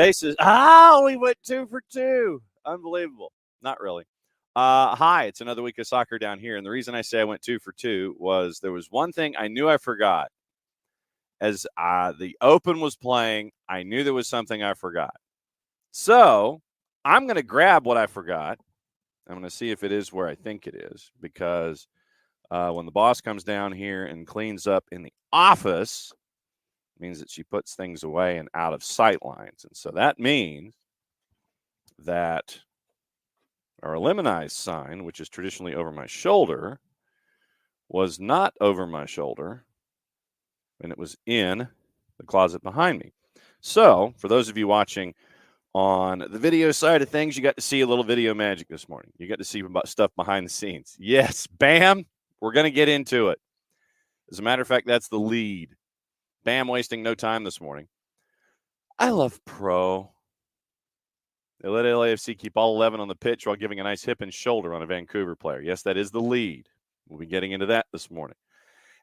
Bases. We went 2 for 2. Unbelievable. Not really. Hi, it's another week of soccer down here. And the reason I say I went 2 for 2 was there was one thing I knew I forgot. As the Open was playing, I knew there was something I forgot. So I'm going to grab what I forgot. I'm going to see if it is where I think it is, because when the boss comes down here and cleans up in the office, it means that she puts things away and out of sight lines. And so that means that our Lemonize sign, which is traditionally over my shoulder, was not over my shoulder, and it was in the closet behind me. So for those of you watching on the video side of things, you got to see a little video magic this morning. You got to see about stuff behind the scenes. Yes, bam, we're going to get into it. As a matter of fact, that's the lead. Bam, wasting no time this morning. I love Pro. They let LAFC keep all 11 on the pitch while giving a nice hip and shoulder on a Vancouver player. Yes, that is the lead. We'll be getting into that this morning.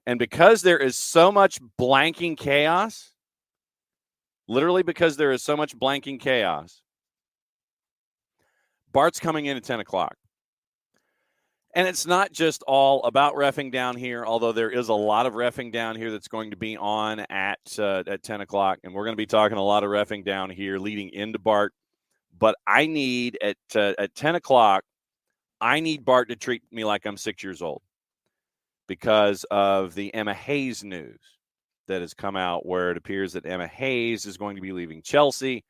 And because there is so much blanking chaos, literally because there is so much blanking chaos, Bart's coming in at 10 o'clock. And it's not just all about reffing down here, although there is a lot of reffing down here that's going to be on at 10 o'clock. And we're going to be talking a lot of reffing down here leading into Bart. But I need, at 10 o'clock, I need Bart to treat me like I'm 6 years old because of the Emma Hayes news that has come out, where it appears that Emma Hayes is going to be leaving Chelsea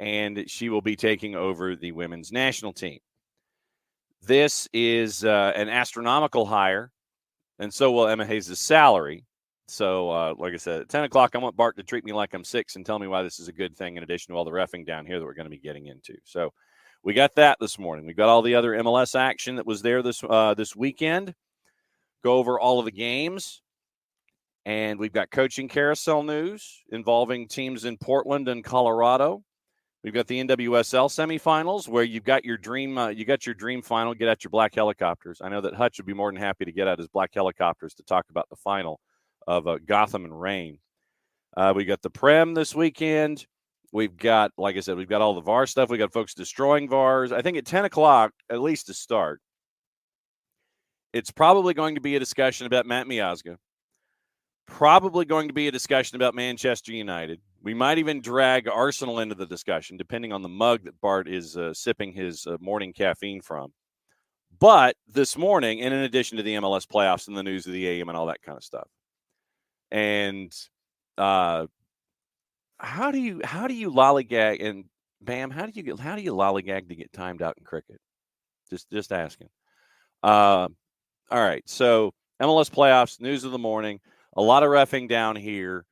and she will be taking over the women's national team. This is an astronomical hire, and so will Emma Hayes' salary. So, like I said, at 10 o'clock, I want Bart to treat me like I'm 6 and tell me why this is a good thing, in addition to all the reffing down here that we're going to be getting into. So we got that this morning. We got all the other MLS action that was there this weekend. Go over all of the games. And we've got coaching carousel news involving teams in Portland and Colorado. We've got the NWSL semifinals where you've got your dream final. Get out your black helicopters. I know that Hutch would be more than happy to get out his black helicopters to talk about the final of Gotham and Reign. We got the Prem this weekend. We've got, like I said, we've got all the VAR stuff. We got folks destroying VARs. I think at 10 o'clock, at least to start, it's probably going to be a discussion about Matt Miazga. Probably going to be a discussion about Manchester United. We might even drag Arsenal into the discussion, depending on the mug that Bart is sipping his morning caffeine from. But this morning, and in addition to the MLS playoffs and the news of the AM and all that kind of stuff. And how do you lollygag, and Bam, how do you lollygag to get timed out in cricket? Just asking. All right, so MLS playoffs, news of the morning. A lot of reffing down here,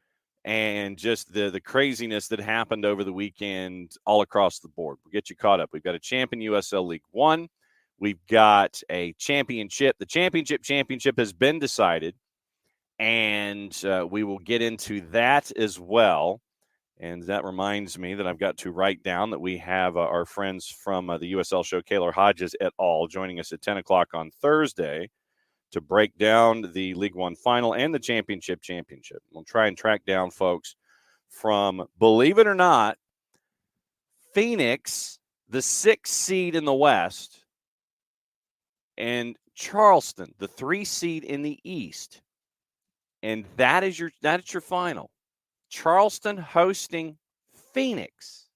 and just the craziness that happened over the weekend all across the board. We'll get you caught up. We've got a champion USL League One. We've got a championship. The championship has been decided, and we will get into that as well. And that reminds me that I've got to write down that we have our friends from the USL show, Kaylor Hodges et al., joining us at 10 o'clock on Thursday to break down the League One final and the championship. We'll try and track down folks from, believe it or not, Phoenix, the 6th seed in the West, and Charleston, the 3 seed in the East. And that is your final. Charleston hosting Phoenix.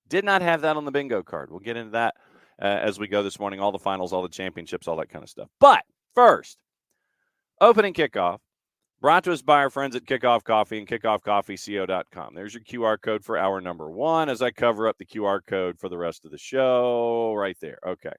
Did not have that on the bingo card. We'll get into that as we go this morning. All the finals, all the championships, all that kind of stuff. But first, opening kickoff, brought to us by our friends at Kickoff Coffee and kickoffcoffeeco.com. There's your QR code for hour number 1 as I cover up the QR code for the rest of the show right there. Okay.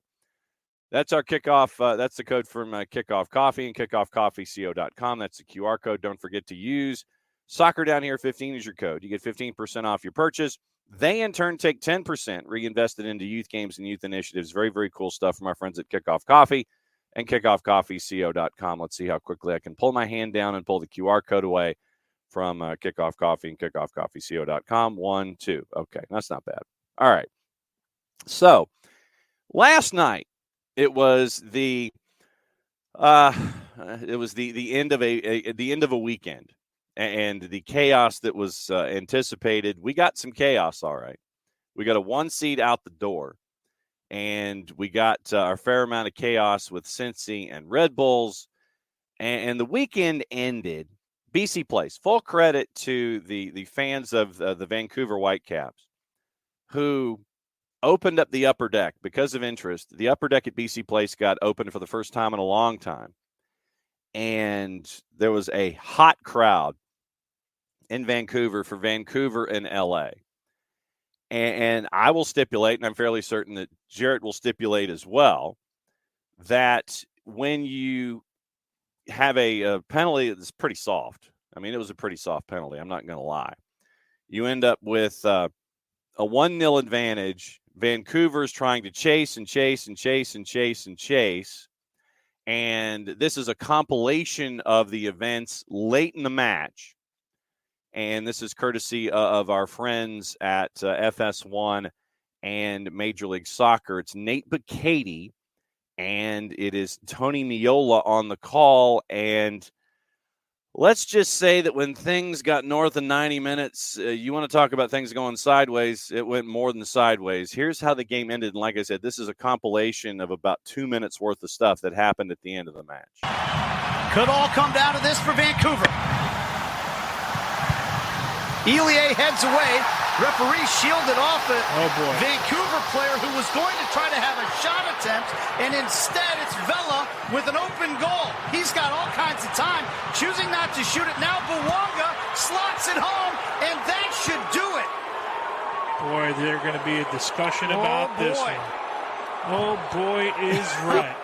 That's our kickoff. That's the code from Kickoff Coffee and kickoffcoffeeco.com. That's the QR code. Don't forget to use Soccer Down Here 15 is your code. You get 15% off your purchase. They, in turn, take 10% reinvested into youth games and youth initiatives. Very, very cool stuff from our friends at Kickoff Coffee and kickoffcoffeeco.com. Let's see how quickly I can pull my hand down and pull the QR code away from Kickoff Coffee and kickoffcoffeeco.com. 1, 2. Okay, that's not bad. All right. So, last night, it was the end of a weekend. and the chaos that was anticipated. We got some chaos, all right. We got a 1 seed out the door, and we got our fair amount of chaos with Cincy and Red Bulls, and the weekend ended. BC Place, full credit to the fans of the Vancouver Whitecaps, who opened up the upper deck because of interest. The upper deck at BC Place got opened for the first time in a long time. And there was a hot crowd in Vancouver for Vancouver and LA. And I will stipulate, and I'm fairly certain that Jarrett will stipulate as well, that when you have a penalty that's pretty soft, I mean, it was a pretty soft penalty, I'm not going to lie. You end up with a 1-0 advantage. Vancouver's trying to chase and chase and chase and chase and chase. And this is a compilation of the events late in the match. And this is courtesy of our friends at FS1 and Major League Soccer. It's Nate Bacady, and it is Tony Miola on the call. And let's just say that when things got north of 90 minutes, you want to talk about things going sideways, it went more than sideways. Here's how the game ended. And like I said, this is a compilation of about 2 minutes worth of stuff that happened at the end of the match. Could all come down to this for Vancouver. Elie heads away. Referee shielded off a Vancouver player who was going to try to have a shot attempt, and instead it's Vela with an open goal. He's got all kinds of time, choosing not to shoot it. Now Bouanga slots it home, and that should do it. Boy, there's going to be a discussion about this one. Oh, boy, is right.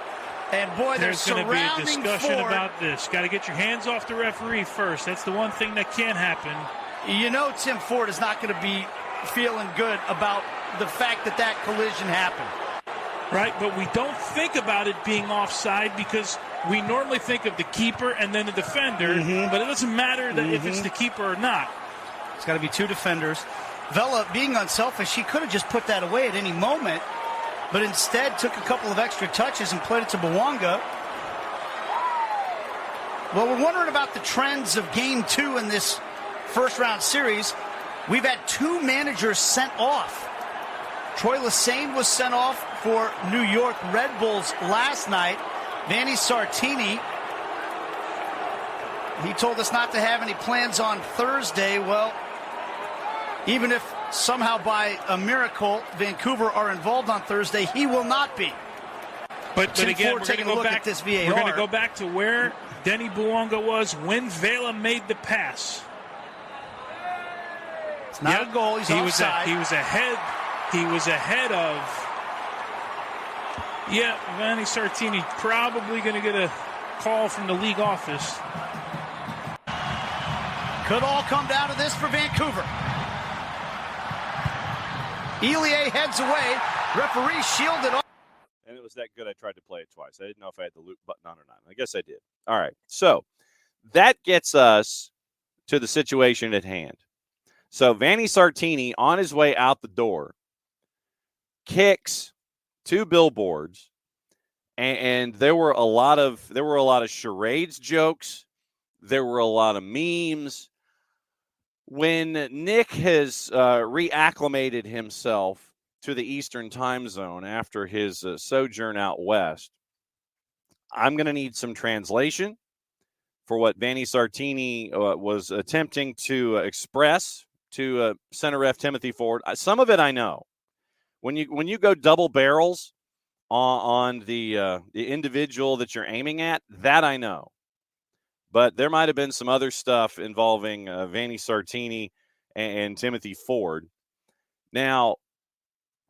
And, boy, there's going to be a discussion Ford about this. Got to get your hands off the referee first. That's the one thing that can't happen. You know Tim Ford is not going to be feeling good about the fact that that collision happened. Right, but we don't think about it being offside because we normally think of the keeper and then the defender, but it doesn't matter that if it's the keeper or not. It's got to be two defenders. Vela, being unselfish, he could have just put that away at any moment, but instead took a couple of extra touches and played it to Bouanga. Well, we're wondering about the trends of Game 2 in this first-round series. We've had 2 managers sent off. Troy Lesesne was sent off for New York Red Bulls last night. Vanni Sartini, he told us not to have any plans on Thursday. Well, even if somehow by a miracle Vancouver are involved on Thursday, he will not be. But again, we're taking a look at this VAR. We're going to go back to where Denny Bouanga was when Vela made the pass. It's not a goal. He's offside. He was ahead. He was ahead of. Yeah, Vanni Sartini probably going to get a call from the league office. Could all come down to this for Vancouver. Elie heads away. Referee shielded off. And it was that good I tried to play it twice. I didn't know if I had the loop button on or not. I guess I did. All right. So that gets us to the situation at hand. So Vanni Sartini, on his way out the door, kicks 2 billboards, and there were a lot of charades jokes. There were a lot of memes. When Nick has reacclimated himself to the Eastern time zone after his sojourn out west, I'm going to need some translation for what Vanni Sartini was attempting to express to center ref Timothy Ford. Some of it I know. When you go double barrels on the individual that you're aiming at, that I know. But there might have been some other stuff involving Vanni Sartini and Timothy Ford. Now,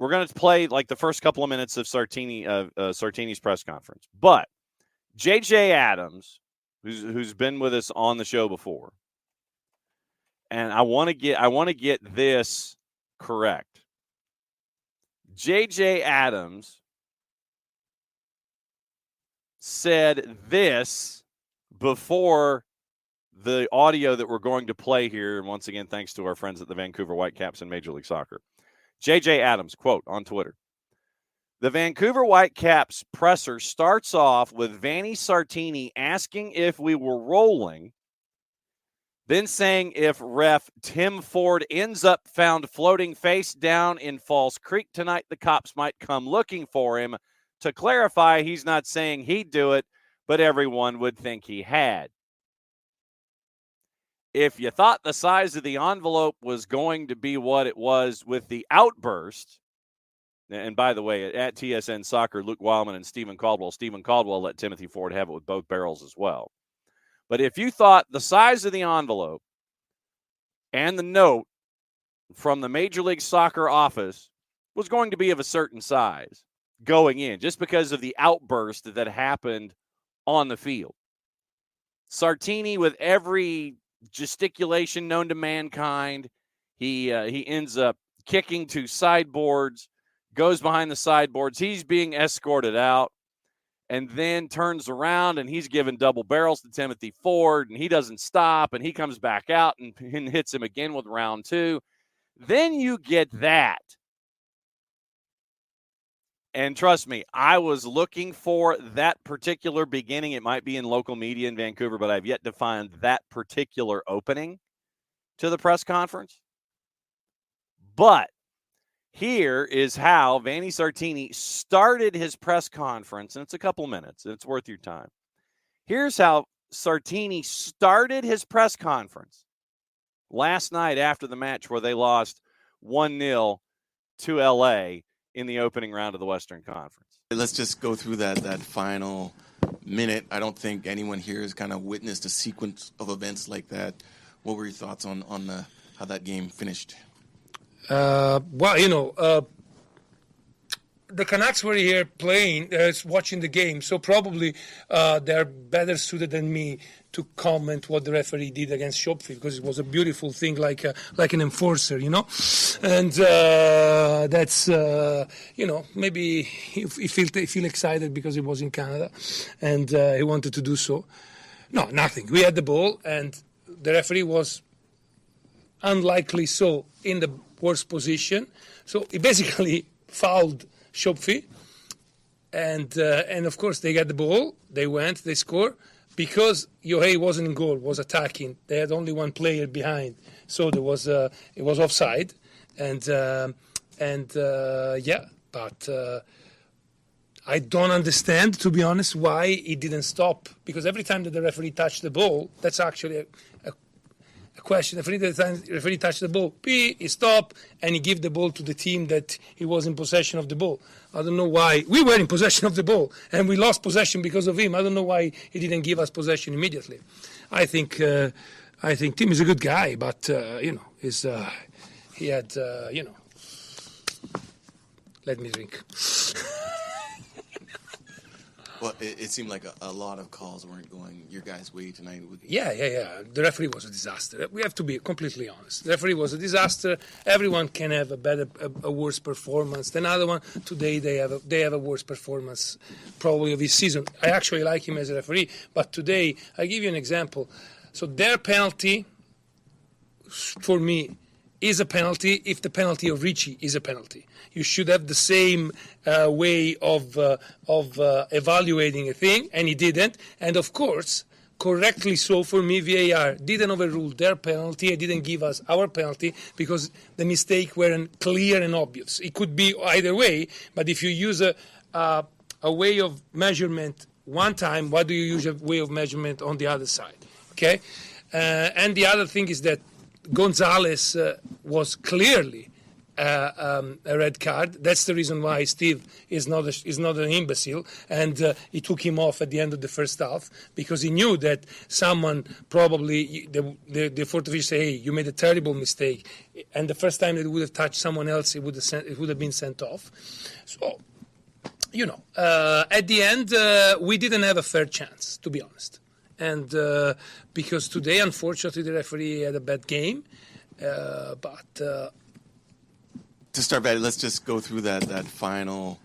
we're going to play like the first couple of minutes of Sartini's press conference. But J.J. Adams, who's been with us on the show before, and I want to get this correct. J.J. Adams said this before the audio that we're going to play here, and once again, thanks to our friends at the Vancouver Whitecaps and Major League Soccer. J.J. Adams, quote, on Twitter, "The Vancouver Whitecaps presser starts off with Vanni Sartini asking if we were rolling, Then saying if ref Tim Ford ends up found floating face down in Falls Creek tonight, the cops might come looking for him. To clarify, he's not saying he'd do it, but everyone would think he had. If you thought the size of the envelope was going to be what it was with the outburst, and by the way, at TSN Soccer, Luke Wildman and Stephen Caldwell let Timothy Ford have it with both barrels as well. But if you thought the size of the envelope and the note from the Major League Soccer office was going to be of a certain size going in, just because of the outburst that happened on the field, Sartini, with every gesticulation known to mankind, he ends up kicking to sideboards, goes behind the sideboards. He's being escorted out, and then turns around and he's giving double barrels to Timothy Ford, and he doesn't stop, and he comes back out and hits him again with round two. Then you get that. And trust me, I was looking for that particular beginning. It might be in local media in Vancouver, but I've yet to find that particular opening to the press conference. But here is how Vanni Sartini started his press conference, and it's a couple minutes, and it's worth your time. Here's how Sartini started his press conference last night after the match where they lost 1-0 to L.A. in the opening round of the Western Conference. Let's just go through that final minute. I don't think anyone here has kind of witnessed a sequence of events like that. What were your thoughts on how that game finished? The Canucks were here playing, watching the game, so probably they're better suited than me to comment what the referee did against Shopfield, because it was a beautiful thing, like an enforcer, and that's maybe he feel excited because he was in Canada and he wanted to do so. No, nothing. We had the ball and the referee was unlikely so in the worst position, so he basically fouled Shopfi, and of course they got the ball, they scored. Because Yohei wasn't in goal, was attacking, they had only one player behind, so there was it was offside, but I don't understand, to be honest, why he didn't stop, because every time that the referee touched the ball, that's actually a question. The referee touched the ball, he stopped, and he gave the ball to the team that he was in possession of the ball. I don't know why. We were in possession of the ball, and we lost possession because of him. I don't know why he didn't give us possession immediately. I think Tim is a good guy, but he had let me drink. Well, it seemed like a lot of calls weren't going your guys' way tonight. Yeah. The referee was a disaster. We have to be completely honest. The referee was a disaster. Everyone can have a worse performance than other one. Today they have a worse performance probably of his season. I actually like him as a referee, but today I give you an example. So their penalty, for me, is a penalty if the penalty of Ricci is a penalty. You should have the same way of evaluating a thing, and he didn't. And of course, correctly so for me, VAR didn't overrule their penalty. It didn't give us our penalty because the mistake weren't clear and obvious. It could be either way, but if you use a way of measurement one time, why do you use a way of measurement on the other side? Okay, and the other thing is that Gonzalez was clearly a red card. That's the reason why Steve is not an imbecile, and he took him off at the end of the first half because he knew that someone probably the fourth official say, "Hey, you made a terrible mistake," and the first time that it would have touched someone else, it would have been sent off. So, at the end, we didn't have a fair chance, to be honest. And because today, unfortunately, the referee had a bad game. To start back, let's just go through that final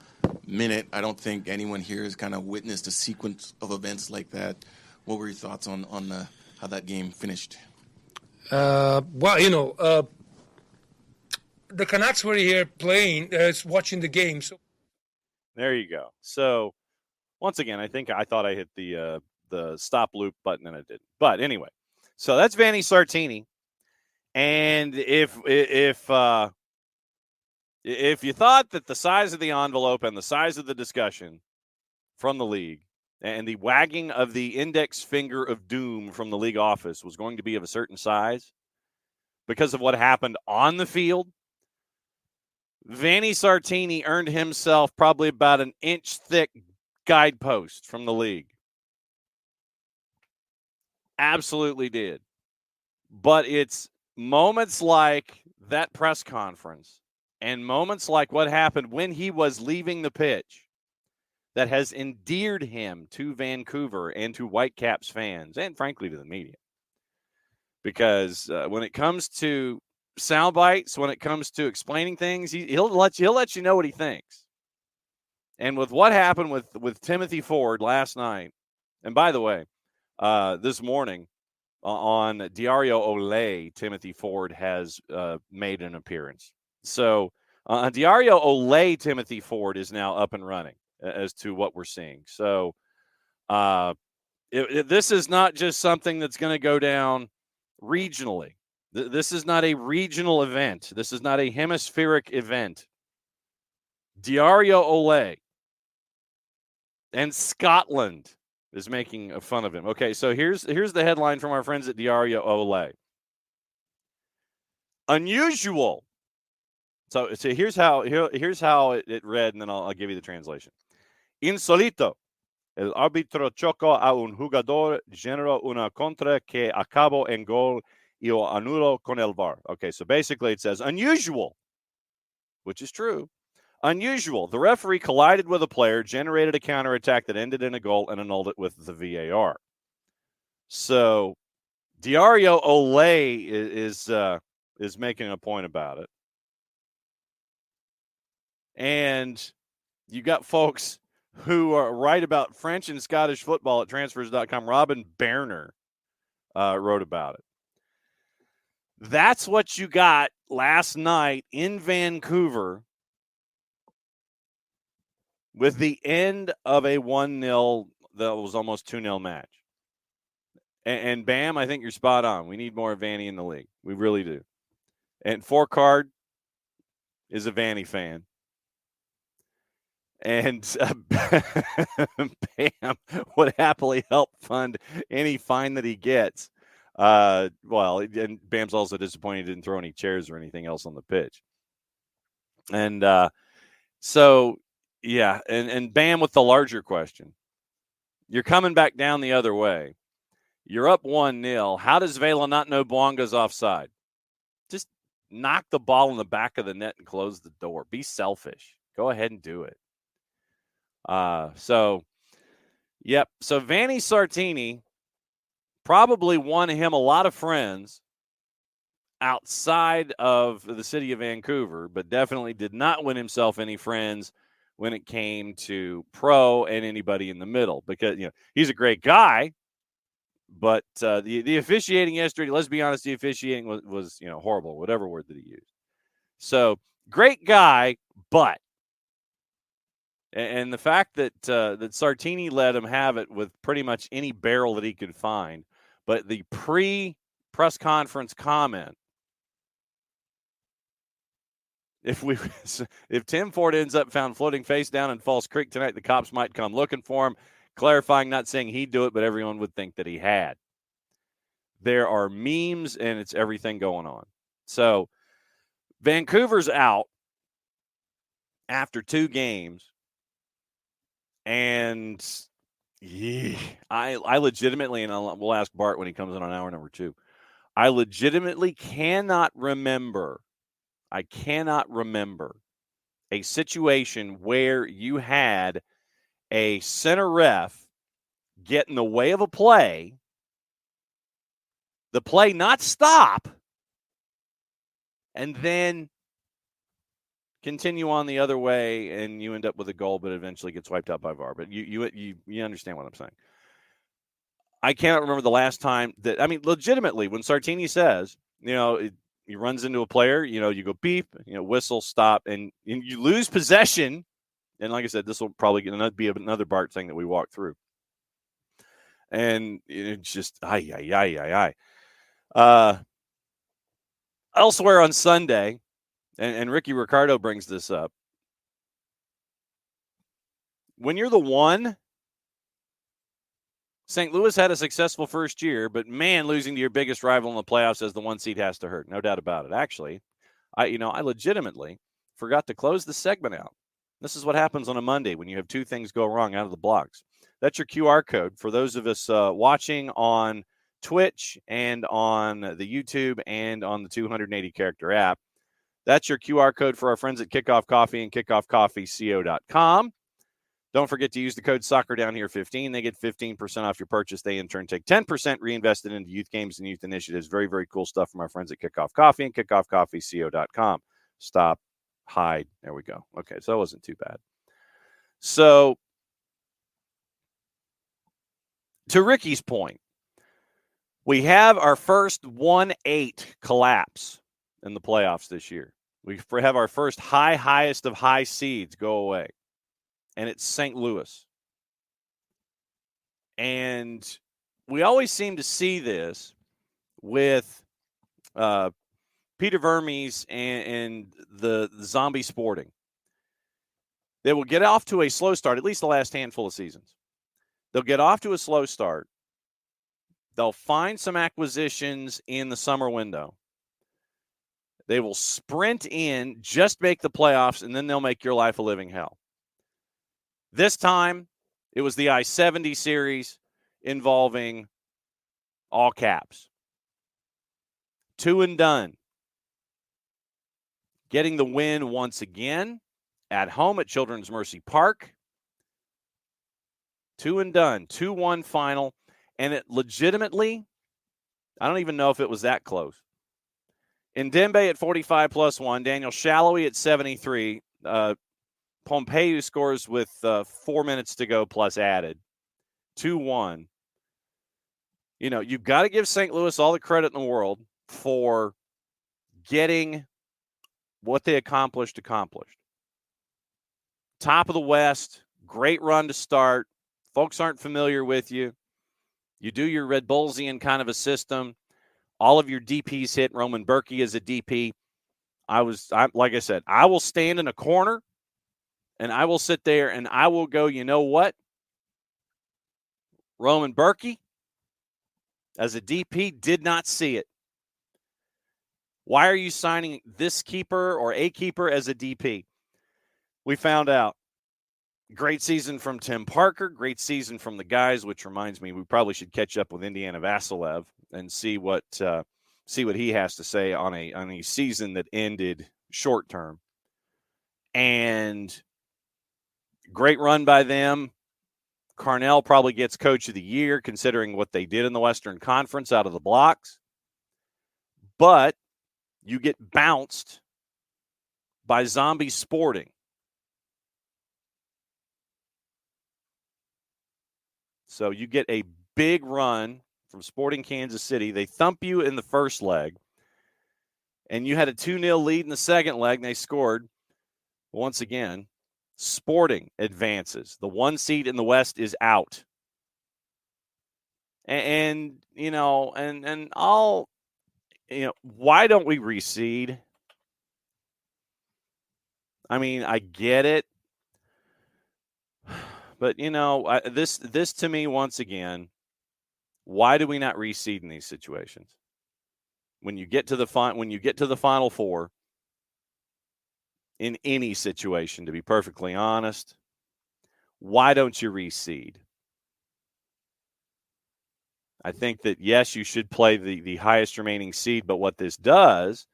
minute. I don't think anyone here has kind of witnessed a sequence of events like that. What were your thoughts on how that game finished? The Canucks were here playing, watching the game. So there you go. So once again, I thought I hit the stop loop button and I didn't. But anyway, So that's Vanni Sartini. And if you thought that the size of the envelope and the size of the discussion from the league and the wagging of the index finger of doom from the league office was going to be of a certain size because of what happened on the field, Vanni Sartini earned himself probably about an inch-thick guidepost from the league. Absolutely did. But it's moments like that press conference and moments like what happened when he was leaving the pitch that has endeared him to Vancouver and to Whitecaps fans and, frankly, to the media. Because when it comes to sound bites, when it comes to explaining things, he'll let you know what he thinks. And with what happened with Timothy Ford last night, and by the way, this morning on Diario Olé, Timothy Ford has made an appearance. So on Diario Olé, Timothy Ford is now up and running as to what we're seeing. So this is not just something that's going to go down regionally. This is not a regional event. This is not a hemispheric event. Diario Olé and Scotland is making fun of him. Okay, so here's the headline from our friends at Diario Olé. Unusual. So here's how it read, and then I'll give you the translation. Insolito. El árbitro chocó a un jugador, generó una contra que acabó en gol y lo anuló con el VAR. Okay, so basically it says unusual, which is true. Unusual. The referee collided with a player, generated a counterattack that ended in a goal, and annulled it with the VAR. So Diario Olé is making a point about it. And you got folks who are right about French and Scottish football at transfers.com. Robin Berner wrote about it. That's what you got last night in Vancouver with the end of a 1-0 that was almost 2-0 match. And Bam, I think you're spot on. We need more Vanni in the league. We really do. And Fourcard is a Vanni fan. And Bam would happily help fund any fine that he gets. And Bam's also disappointed he didn't throw any chairs or anything else on the pitch. And and Bam with the larger question. You're coming back down the other way. You're up 1-0. How does Vela not know Bouanga's offside? Just knock the ball in the back of the net and close the door. Be selfish. Go ahead and do it. So Vanni Sartini probably won him a lot of friends outside of the city of Vancouver, but definitely did not win himself any friends when it came to pro and anybody in the middle, because he's a great guy, but the officiating yesterday, let's be honest, the officiating was horrible, whatever word that he used. So great guy, but. And the fact that Sartini let him have it with pretty much any barrel that he could find, but the pre-press conference comment, if Tim Ford ends up found floating face down in False Creek tonight, the cops might come looking for him, clarifying, not saying he'd do it, but everyone would think that he had. There are memes, and it's everything going on. So Vancouver's out after 2 games. And I legitimately, and we'll ask Bart when he comes in on hour number 2, I legitimately cannot remember a situation where you had a center ref get in the way of a play, the play not stop, and then continue on the other way, and you end up with a goal, but eventually gets wiped out by VAR. But you understand what I'm saying. I cannot remember the last time that, legitimately, when Sartini says, he runs into a player, you go beep, whistle, stop, and you lose possession. And like I said, this will probably be another Bart thing that we walk through. And it's just, Elsewhere on Sunday, and Ricky Ricardo brings this up, when you're the one, St. Louis had a successful first year, but man, losing to your biggest rival in the playoffs as the 1 seed has to hurt. No doubt about it. Actually, I legitimately forgot to close the segment out. This is what happens on a Monday when you have two things go wrong out of the blocks. That's your QR code for those of us watching on Twitch and on the YouTube and on the 280-character app. That's your QR code for our friends at Kickoff Coffee and kickoffcoffeeco.com. Don't forget to use the code SoccerDownHere15. They get 15% off your purchase. They, in turn, take 10% reinvested into youth games and youth initiatives. Very, very cool stuff from our friends at Kickoff Coffee and kickoffcoffeeco.com. Stop, hide. There we go. Okay, so that wasn't too bad. So, to Ricky's point, we have our first 1-8 collapse in the playoffs this year. We have our first highest of high seeds go away. And it's St. Louis. And we always seem to see this with Peter Vermes and the Zombie Sporting. They will get off to a slow start, at least the last handful of seasons. They'll get off to a slow start. They'll find some acquisitions in the summer window. They will sprint in, just make the playoffs, and then they'll make your life a living hell. This time, it was the I-70 series involving all caps. 2 and done. Getting the win once again at home at Children's Mercy Park. 2 and done. 2-1 final. And it legitimately, I don't even know if it was that close. Ndembe at 45+1. Daniel Shallowy at 73. Pompeu scores with 4 minutes to go plus added. 2-1. You know, you've got to give St. Louis all the credit in the world for getting what they accomplished. Top of the West, great run to start. Folks aren't familiar with you. You do your Red Bullsian kind of a system. All of your DPs hit. Roman Berkey is a DP. Like I said, I will stand in a corner and I will sit there and I will go, you know what? Roman Berkey, as a DP, did not see it. Why are you signing this keeper or a keeper as a DP? We found out. Great season from Tim Parker. Great season from the guys, which reminds me we probably should catch up with Indiana Vasilev and see what he has to say on a season that ended short term. And great run by them. Carnell probably gets Coach of the Year, considering what they did in the Western Conference out of the blocks. But you get bounced by Zombie Sporting. So you get a big run from Sporting Kansas City. They thump you in the first leg. And you had a 2-0 lead in the second leg, and they scored. Once again, Sporting advances. The 1 seed in the West is out. And why don't we reseed? I mean, I get it. But, this to me, once again, why do we not reseed in these situations? When you get to the Final Four, in any situation, to be perfectly honest, why don't you reseed? I think that, yes, you should play the highest remaining seed, but what this does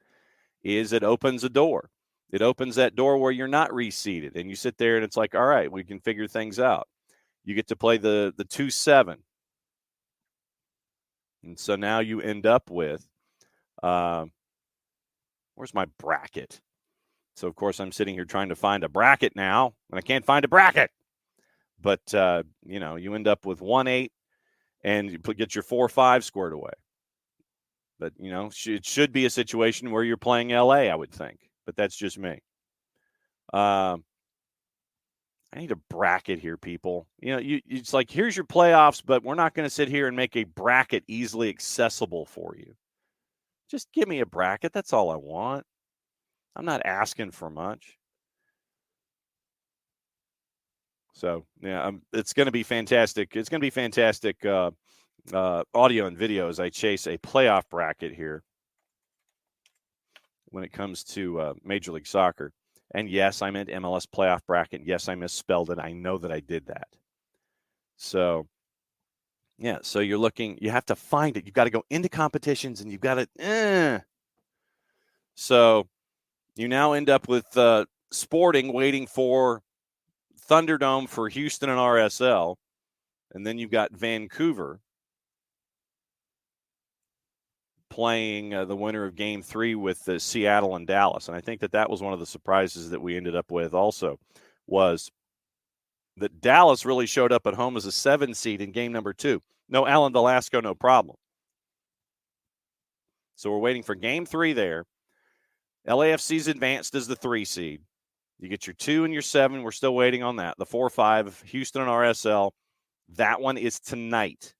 is it opens a door. It opens that door where you're not reseeded, and you sit there and it's like, all right, we can figure things out. You get to play the 2-7. And so now you end up with, where's my bracket? So, of course, I'm sitting here trying to find a bracket now, and I can't find a bracket. But, you end up with 1-8, and you get your 4-5 squared away. But, it should be a situation where you're playing LA, I would think. But that's just me. I need a bracket here, people. It's like, here's your playoffs, but we're not going to sit here and make a bracket easily accessible for you. Just give me a bracket. That's all I want. I'm not asking for much. So, yeah, it's going to be fantastic. It's going to be fantastic audio and video as I chase a playoff bracket here when it comes to Major League Soccer. And yes, I meant MLS playoff bracket. Yes, I misspelled it. I know that I did that. So, yeah, so you have to find it. You've got to go into competitions and you've got to, So you now end up with Sporting waiting for Thunderdome for Houston and RSL. And then you've got Vancouver playing the winner of Game 3 with Seattle and Dallas. And I think that was one of the surprises that we ended up with also was that Dallas really showed up at home as a 7 seed in game number 2. No Alan Velasco, no problem. So we're waiting for Game 3 there. LAFC's advanced as the 3 seed. You get your 2 and your 7. We're still waiting on that. The 4-5, Houston and RSL. That one is tonight.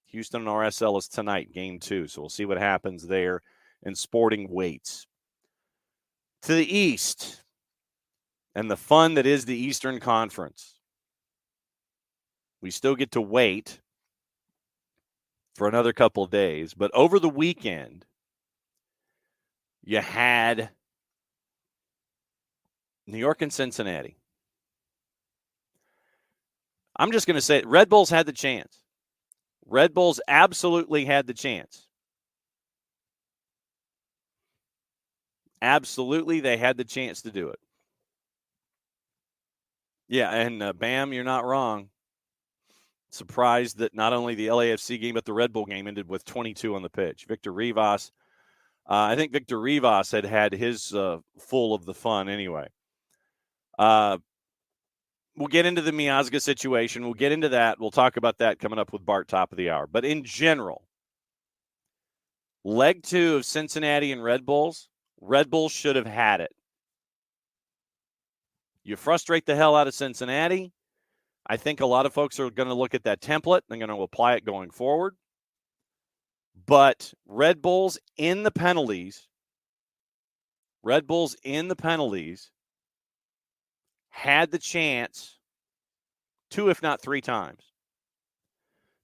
Houston and RSL is tonight, Game 2. So we'll see what happens there. And Sporting waits. To the East and the fun that is the Eastern Conference. We still get to wait for another couple of days. But over the weekend, you had New York and Cincinnati. I'm just going to say Red Bulls had the chance. Red Bulls absolutely had the chance. Absolutely, they had the chance to do it. Yeah, and Bam, you're not wrong. Surprised that not only the LAFC game, but the Red Bull game ended with 22 on the pitch. Victor Rivas, I think Victor Rivas had his full of the fun anyway. We'll get into the Miazga situation. We'll get into that. We'll talk about that coming up with Bart top of the hour. But in general, leg 2 of Cincinnati and Red Bulls should have had it. You frustrate the hell out of Cincinnati. I think a lot of folks are going to look at that template. They're going to apply it going forward. But Red Bulls in the penalties had the chance 2, if not 3 times.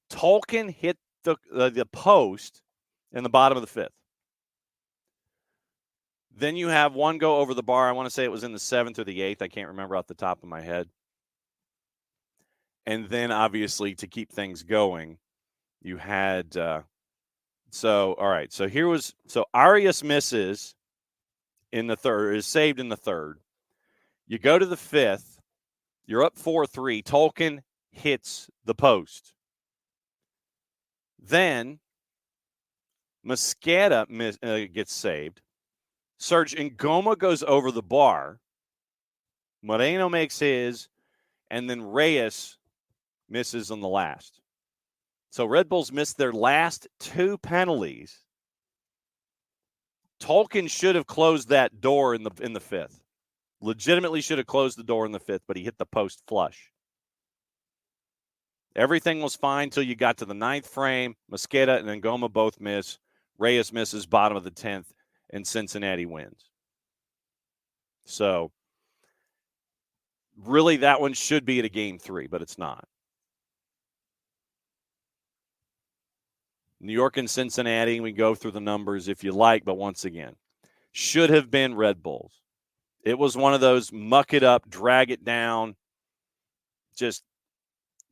Tolkien hit the post in the bottom of the 5th. Then you have one go over the bar. I want to say it was in the 7th or the 8th. I can't remember off the top of my head. And then, obviously, to keep things going, you had all right. So Arias misses in the 3rd, is saved in the 3rd. You go to the 5th. You're up 4-3. Tolkien hits the post. Then Mosqueda gets saved. Serge Ngoma goes over the bar. Moreno makes his. And then Reyes misses on the last. So Red Bulls missed their last 2 penalties. Tolkien should have closed that door in the 5th. Legitimately should have closed the door in the 5th, but he hit the post flush. Everything was fine until you got to the 9th frame. Mosqueda and Ngoma both miss. Reyes misses bottom of the 10th, and Cincinnati wins. So, really, that one should be at a Game 3, but it's not. New York and Cincinnati, we go through the numbers if you like, but once again, should have been Red Bulls. It was one of those muck it up, drag it down, just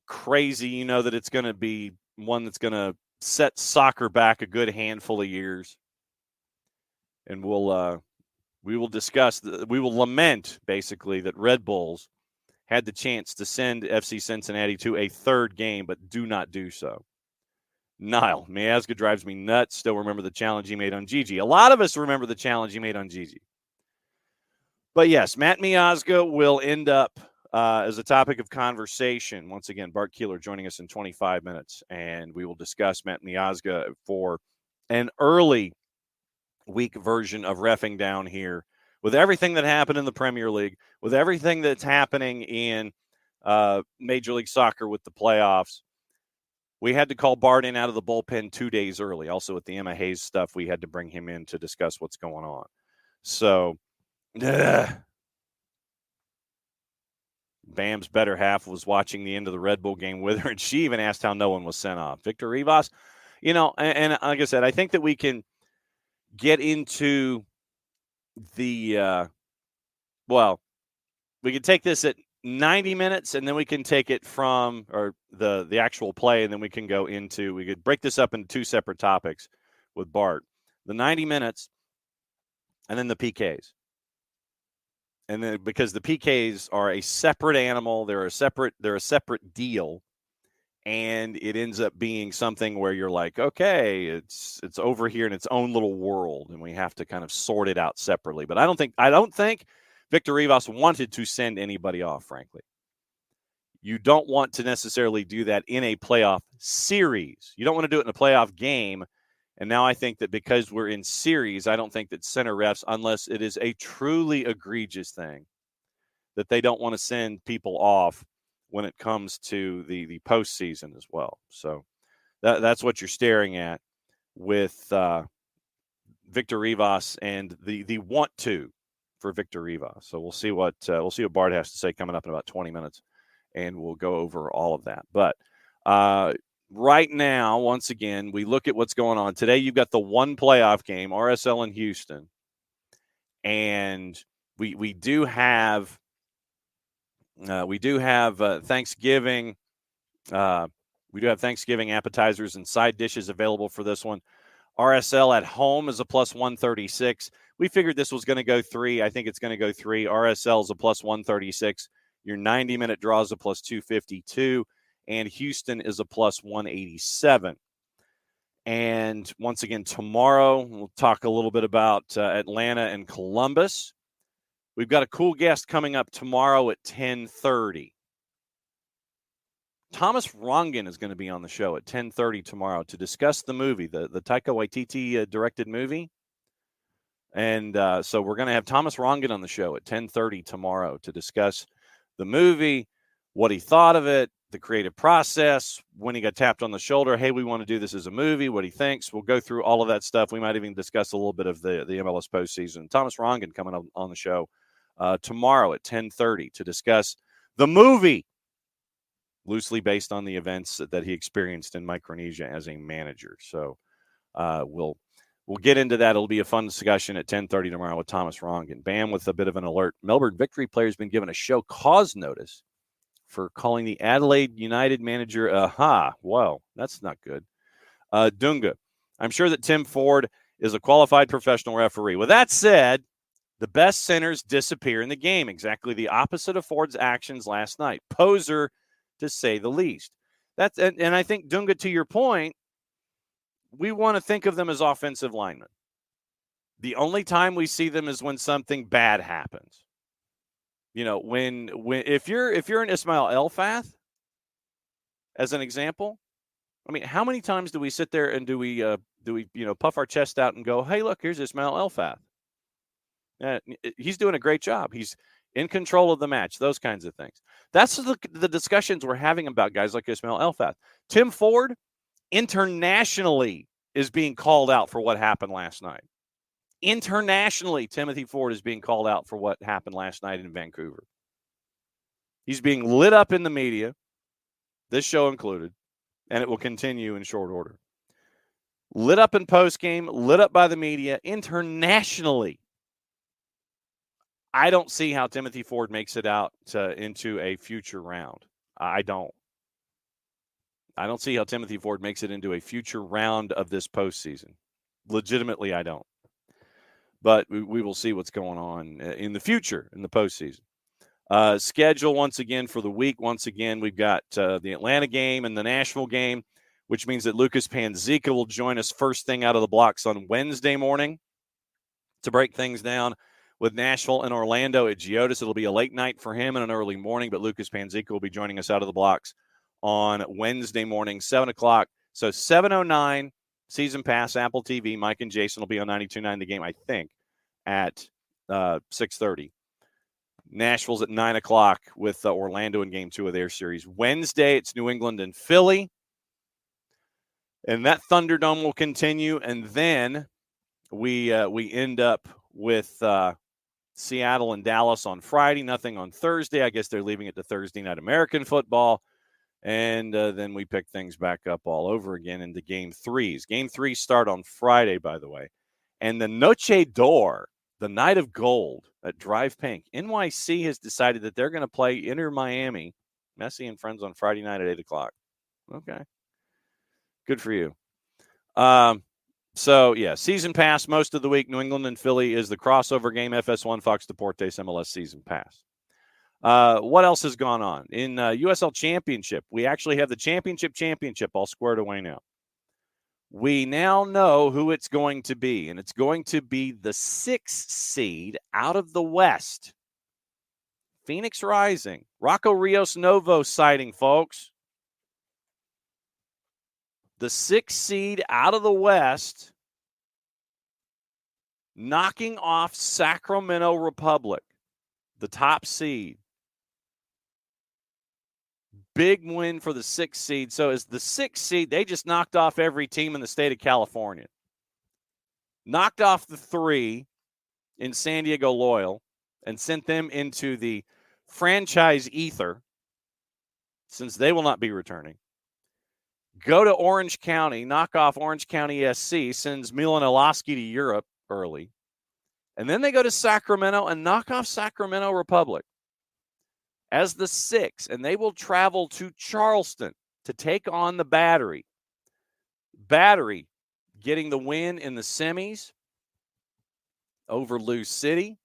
crazy. You know that it's going to be one that's going to set soccer back a good handful of years. And we will discuss, we will lament, basically, that Red Bulls had the chance to send FC Cincinnati to a 3rd game, but do not do so. Niall, Miazga drives me nuts. Still remember the challenge he made on Gigi. A lot of us remember the challenge he made on Gigi. But yes, Matt Miazga will end up as a topic of conversation. Once again, Bart Keeler joining us in 25 minutes, and we will discuss Matt Miazga for an early week version of Reffingdownhere with everything that happened in the Premier League, with everything that's happening in Major League Soccer with the playoffs. We had to call Bart in out of the bullpen 2 days early. Also, with the Emma Hayes stuff, we had to bring him in to discuss what's going on. So, Bam's better half was watching the end of the Red Bull game with her, and she even asked how no one was sent off. Victor Rivas, and like I said, I think that we can get into the we can take this at 90 minutes, and then we can take it from the actual play, and then we can go into, we could break this up into two separate topics with Bart. The 90 minutes, and then the PKs. And then because the PKs are a separate animal, they're a separate deal, and it ends up being something where you're like, okay, it's over here in its own little world, and we have to kind of sort it out separately. But I don't think Victor Rivas wanted to send anybody off, frankly. You don't want to necessarily do that in a playoff series. You don't want to do it in a playoff game. And now I think that because we're in series, I don't think that center refs, unless it is a truly egregious thing, that they don't want to send people off when it comes to the postseason as well. So that's what you're staring at with Victor Rivas and the want to for Victor Rivas. So we'll see what Bart has to say coming up in about 20 minutes, and we'll go over all of that. But right now, once again, we look at what's going on. Today you've got the one playoff game, RSL in Houston, and we do have Thanksgiving. We do have Thanksgiving appetizers and side dishes available for this one. RSL at home is a plus 136. We figured this was going to go 3. I think it's going to go 3. RSL is a plus 136. Your 90-minute draw is a plus 252. And Houston is a plus 187. And once again, tomorrow, we'll talk a little bit about Atlanta and Columbus. We've got a cool guest coming up tomorrow at 10:30. Thomas Rongen is going to be on the show at 10:30 tomorrow to discuss the movie, the Taika Waititi directed movie. And so we're going to have Thomas Rongen on the show at 10:30 tomorrow to discuss the movie, what he thought of it, the creative process, when he got tapped on the shoulder, hey, we want to do this as a movie, what he thinks. We'll go through all of that stuff. We might even discuss a little bit of the MLS postseason. Thomas Rongen coming on the show tomorrow at 10:30 to discuss the movie, loosely based on the events that he experienced in Micronesia as a manager. So we'll get into that. It'll be a fun discussion at 10:30 tomorrow with Thomas Rongen. Bam with a bit of an alert. Melbourne Victory player has been given a show cause notice for calling the Adelaide United manager, well, that's not good. Dunga. I'm sure that Tim Ford is a qualified professional referee. With that said, the best centers disappear in the game. Exactly the opposite of Ford's actions last night. Poser, to say the least. And I think, Dunga, to your point, we want to think of them as offensive linemen. The only time we see them is when something bad happens. You know, when if you're an Ismail Elfath, as an example, I mean, how many times do we sit there and do we puff our chest out and go, hey, look, here's Ismail Elfath. He's doing a great job. He's in control of the match, those kinds of things. That's the discussions we're having about guys like Ismail Elfath. Tim Ford, internationally, is being called out for what happened last night. Internationally, Timothy Ford is being called out for what happened last night in Vancouver. He's being lit up in the media, this show included, and it will continue in short order. Lit up in postgame, lit up by the media internationally. I don't see how Timothy Ford makes it out into a future round. I don't see how Timothy Ford makes it into a future round of this postseason. Legitimately, I don't. But we will see what's going on in the future in the postseason. Schedule once again for the week. Once again, we've got the Atlanta game and the Nashville game, which means that Lucas Panzica will join us first thing out of the blocks on Wednesday morning to break things down with Nashville and Orlando at Geodis. It'll be a late night for him and an early morning, but Lucas Panzica will be joining us out of the blocks on Wednesday morning, 7 o'clock. So 7:09, season pass, Apple TV. Mike and Jason will be on 92.9 The Game, I think, at 6:30. Nashville's at 9 o'clock with Orlando in Game 2 of their series. Wednesday, it's New England and Philly. And that Thunderdome will continue, and then we end up with Seattle and Dallas on Friday, nothing on Thursday. I guess they're leaving it to Thursday Night American football. And then we pick things back up all over again into Game 3s. Game 3s start on Friday, by the way. And the Noche d'Or, the Night of Gold at Drive Pink, NYC has decided that they're going to play Inter Miami, Messi and friends on Friday night at 8 o'clock. Okay. Good for you. So, yeah, season pass most of the week. New England and Philly is the crossover game. FS1, Fox Deportes, MLS season pass. What else has gone on? In USL Championship, we actually have the championship all squared away now. We now know who it's going to be, and it's going to be the 6th seed out of the West. Phoenix Rising. Rocco Rios Novo sighting, folks. The 6th seed out of the West, knocking off Sacramento Republic, the top seed. Big win for the 6th seed. So as the 6th seed, they just knocked off every team in the state of California. Knocked off the 3 in San Diego Loyal and sent them into the franchise ether, since they will not be returning. Go to Orange County, knock off Orange County SC, sends Milan Ilaski to Europe early. And then they go to Sacramento and knock off Sacramento Republic as the 6th. And they will travel to Charleston to take on the Battery. Battery getting the win in the semis over Lou City.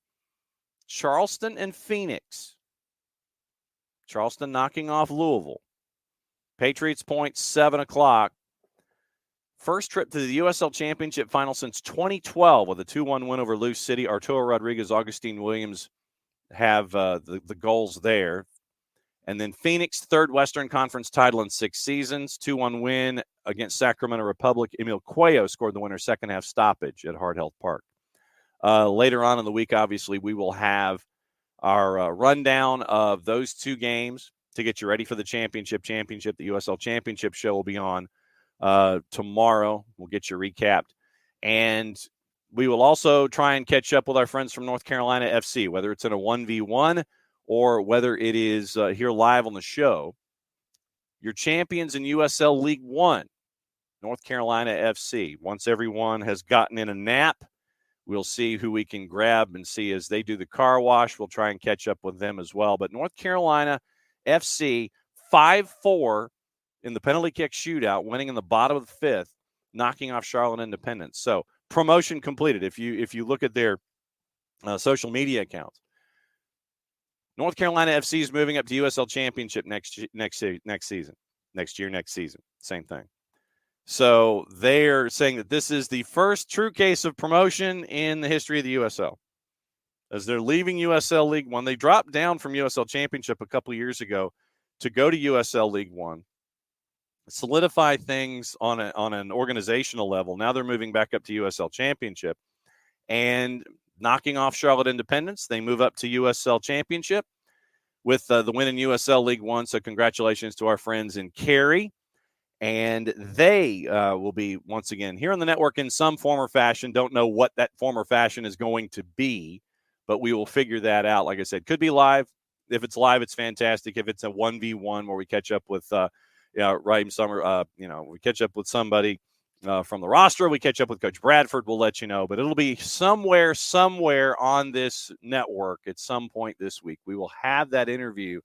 Charleston and Phoenix. Charleston knocking off Louisville. Patriots Point, 7 o'clock. First trip to the USL Championship final since 2012 with a 2-1 win over Lou City. Arturo Rodriguez, Augustine Williams have the goals there. And then Phoenix, 3rd Western Conference title in 6 seasons. 2-1 win against Sacramento Republic. Emil Cuello scored the winner second half stoppage at Hard Health Park. Later on in the week, obviously, we will have our rundown of those 2 games to get you ready for the championship. The USL Championship show will be on tomorrow. We'll get you recapped. And we will also try and catch up with our friends from North Carolina FC, whether it's in a 1v1 or whether it is here live on the show. Your champions in USL League One, North Carolina FC. Once everyone has gotten in a nap, we'll see who we can grab and see as they do the car wash. We'll try and catch up with them as well. But North Carolina FC 5-4 in the penalty kick shootout, winning in the bottom of the 5th, knocking off Charlotte Independence. So promotion completed. If you look at their social media accounts, North Carolina FC is moving up to USL Championship next season. Same thing. So they're saying that this is the first true case of promotion in the history of the USL. As they're leaving USL League One, they dropped down from USL Championship a couple years ago to go to USL League One, solidify things on an organizational level. Now they're moving back up to USL Championship and knocking off Charlotte Independence. They move up to USL Championship with the win in USL League One. So congratulations to our friends in Cary. And they will be, once again, here on the network in some form or fashion. Don't know what that form or fashion is going to be, but we will figure that out. Like I said, could be live. If it's live, it's fantastic. If it's a 1v1 where we catch up with, Raheem Summer, we catch up with somebody from the roster. We catch up with Coach Bradford. We'll let you know. But it'll be somewhere on this network at some point this week. We will have that interview,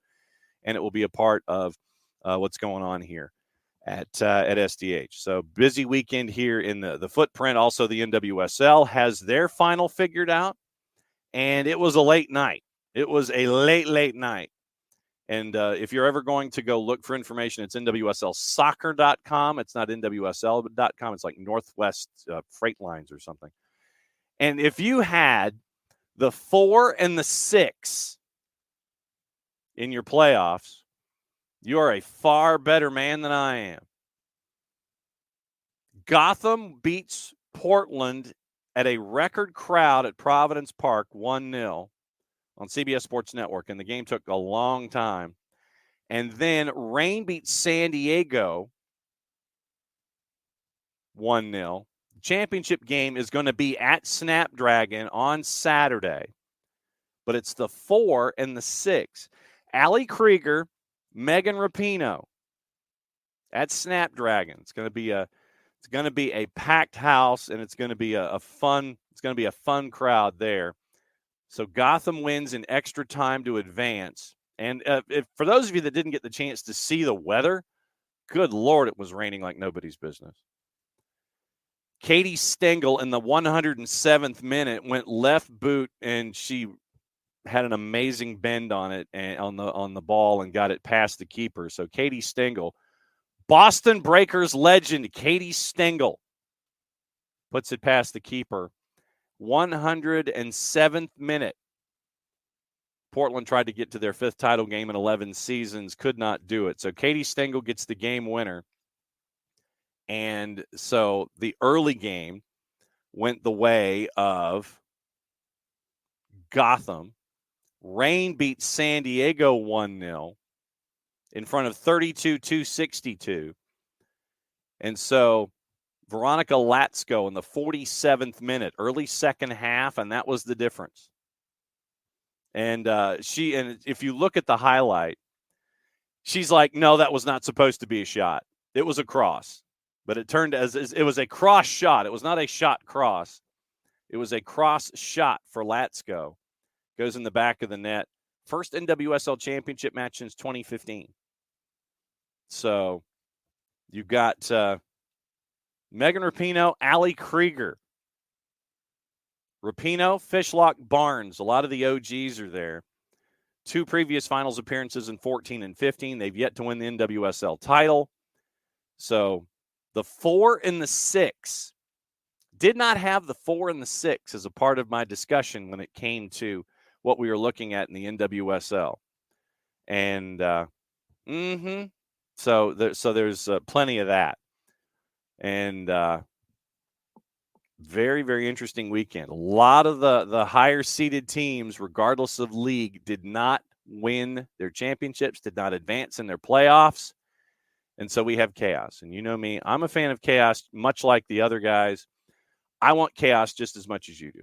and it will be a part of what's going on here at SDH. So busy weekend here in the footprint. Also, the NWSL has their final figured out, and it was a late night. It was a late night. And if you're ever going to go look for information, it's NWSLsoccer.com. It's not NWSL.com. It's like Northwest Freight Lines or something. And if you had the 4 and the 6 in your playoffs, you are a far better man than I am. Gotham beats Portland at a record crowd at Providence Park 1-0 on CBS Sports Network, and the game took a long time. And then Reign beats San Diego 1-0. Championship game is going to be at Snapdragon on Saturday, but it's the 4 and the 6. Allie Krieger, Megan Rapinoe at Snapdragon. It's going to be a packed house, and it's going to be a fun crowd there. So Gotham wins in extra time to advance. And for those of you that didn't get the chance to see the weather, good Lord, it was raining like nobody's business. Katie Stengel in the 107th minute went left boot, and she had an amazing bend on it and on the ball and got it past the keeper. So Katie Stengel, Boston Breakers legend Katie Stengel, puts it past the keeper. 107th minute. Portland tried to get to their 5th title game in 11 seasons, could not do it. So Katie Stengel gets the game winner. And so the early game went the way of Gotham. Reign beat San Diego 1-0 in front of 32,262. And so Veronica Latsko in the 47th minute, early second half, and that was the difference. And if you look at the highlight, she's like, no, that was not supposed to be a shot. It was a cross. But it turned as it was a cross shot. It was not a shot cross. It was a cross shot for Latsko. Goes in the back of the net. First NWSL championship match since 2015. So you've got Megan Rapinoe, Allie Krieger. Rapinoe, Fishlock, Barnes. A lot of the OGs are there. 2 previous finals appearances in 14 and 15. They've yet to win the NWSL title. So the 4 and the 6. Did not have the 4 and the 6 as a part of my discussion when it came to what we were looking at in the NWSL. And so there's plenty of that. And very, very interesting weekend. A lot of the higher-seeded teams, regardless of league, did not win their championships, did not advance in their playoffs. And so we have chaos. And you know me, I'm a fan of chaos, much like the other guys. I want chaos just as much as you do.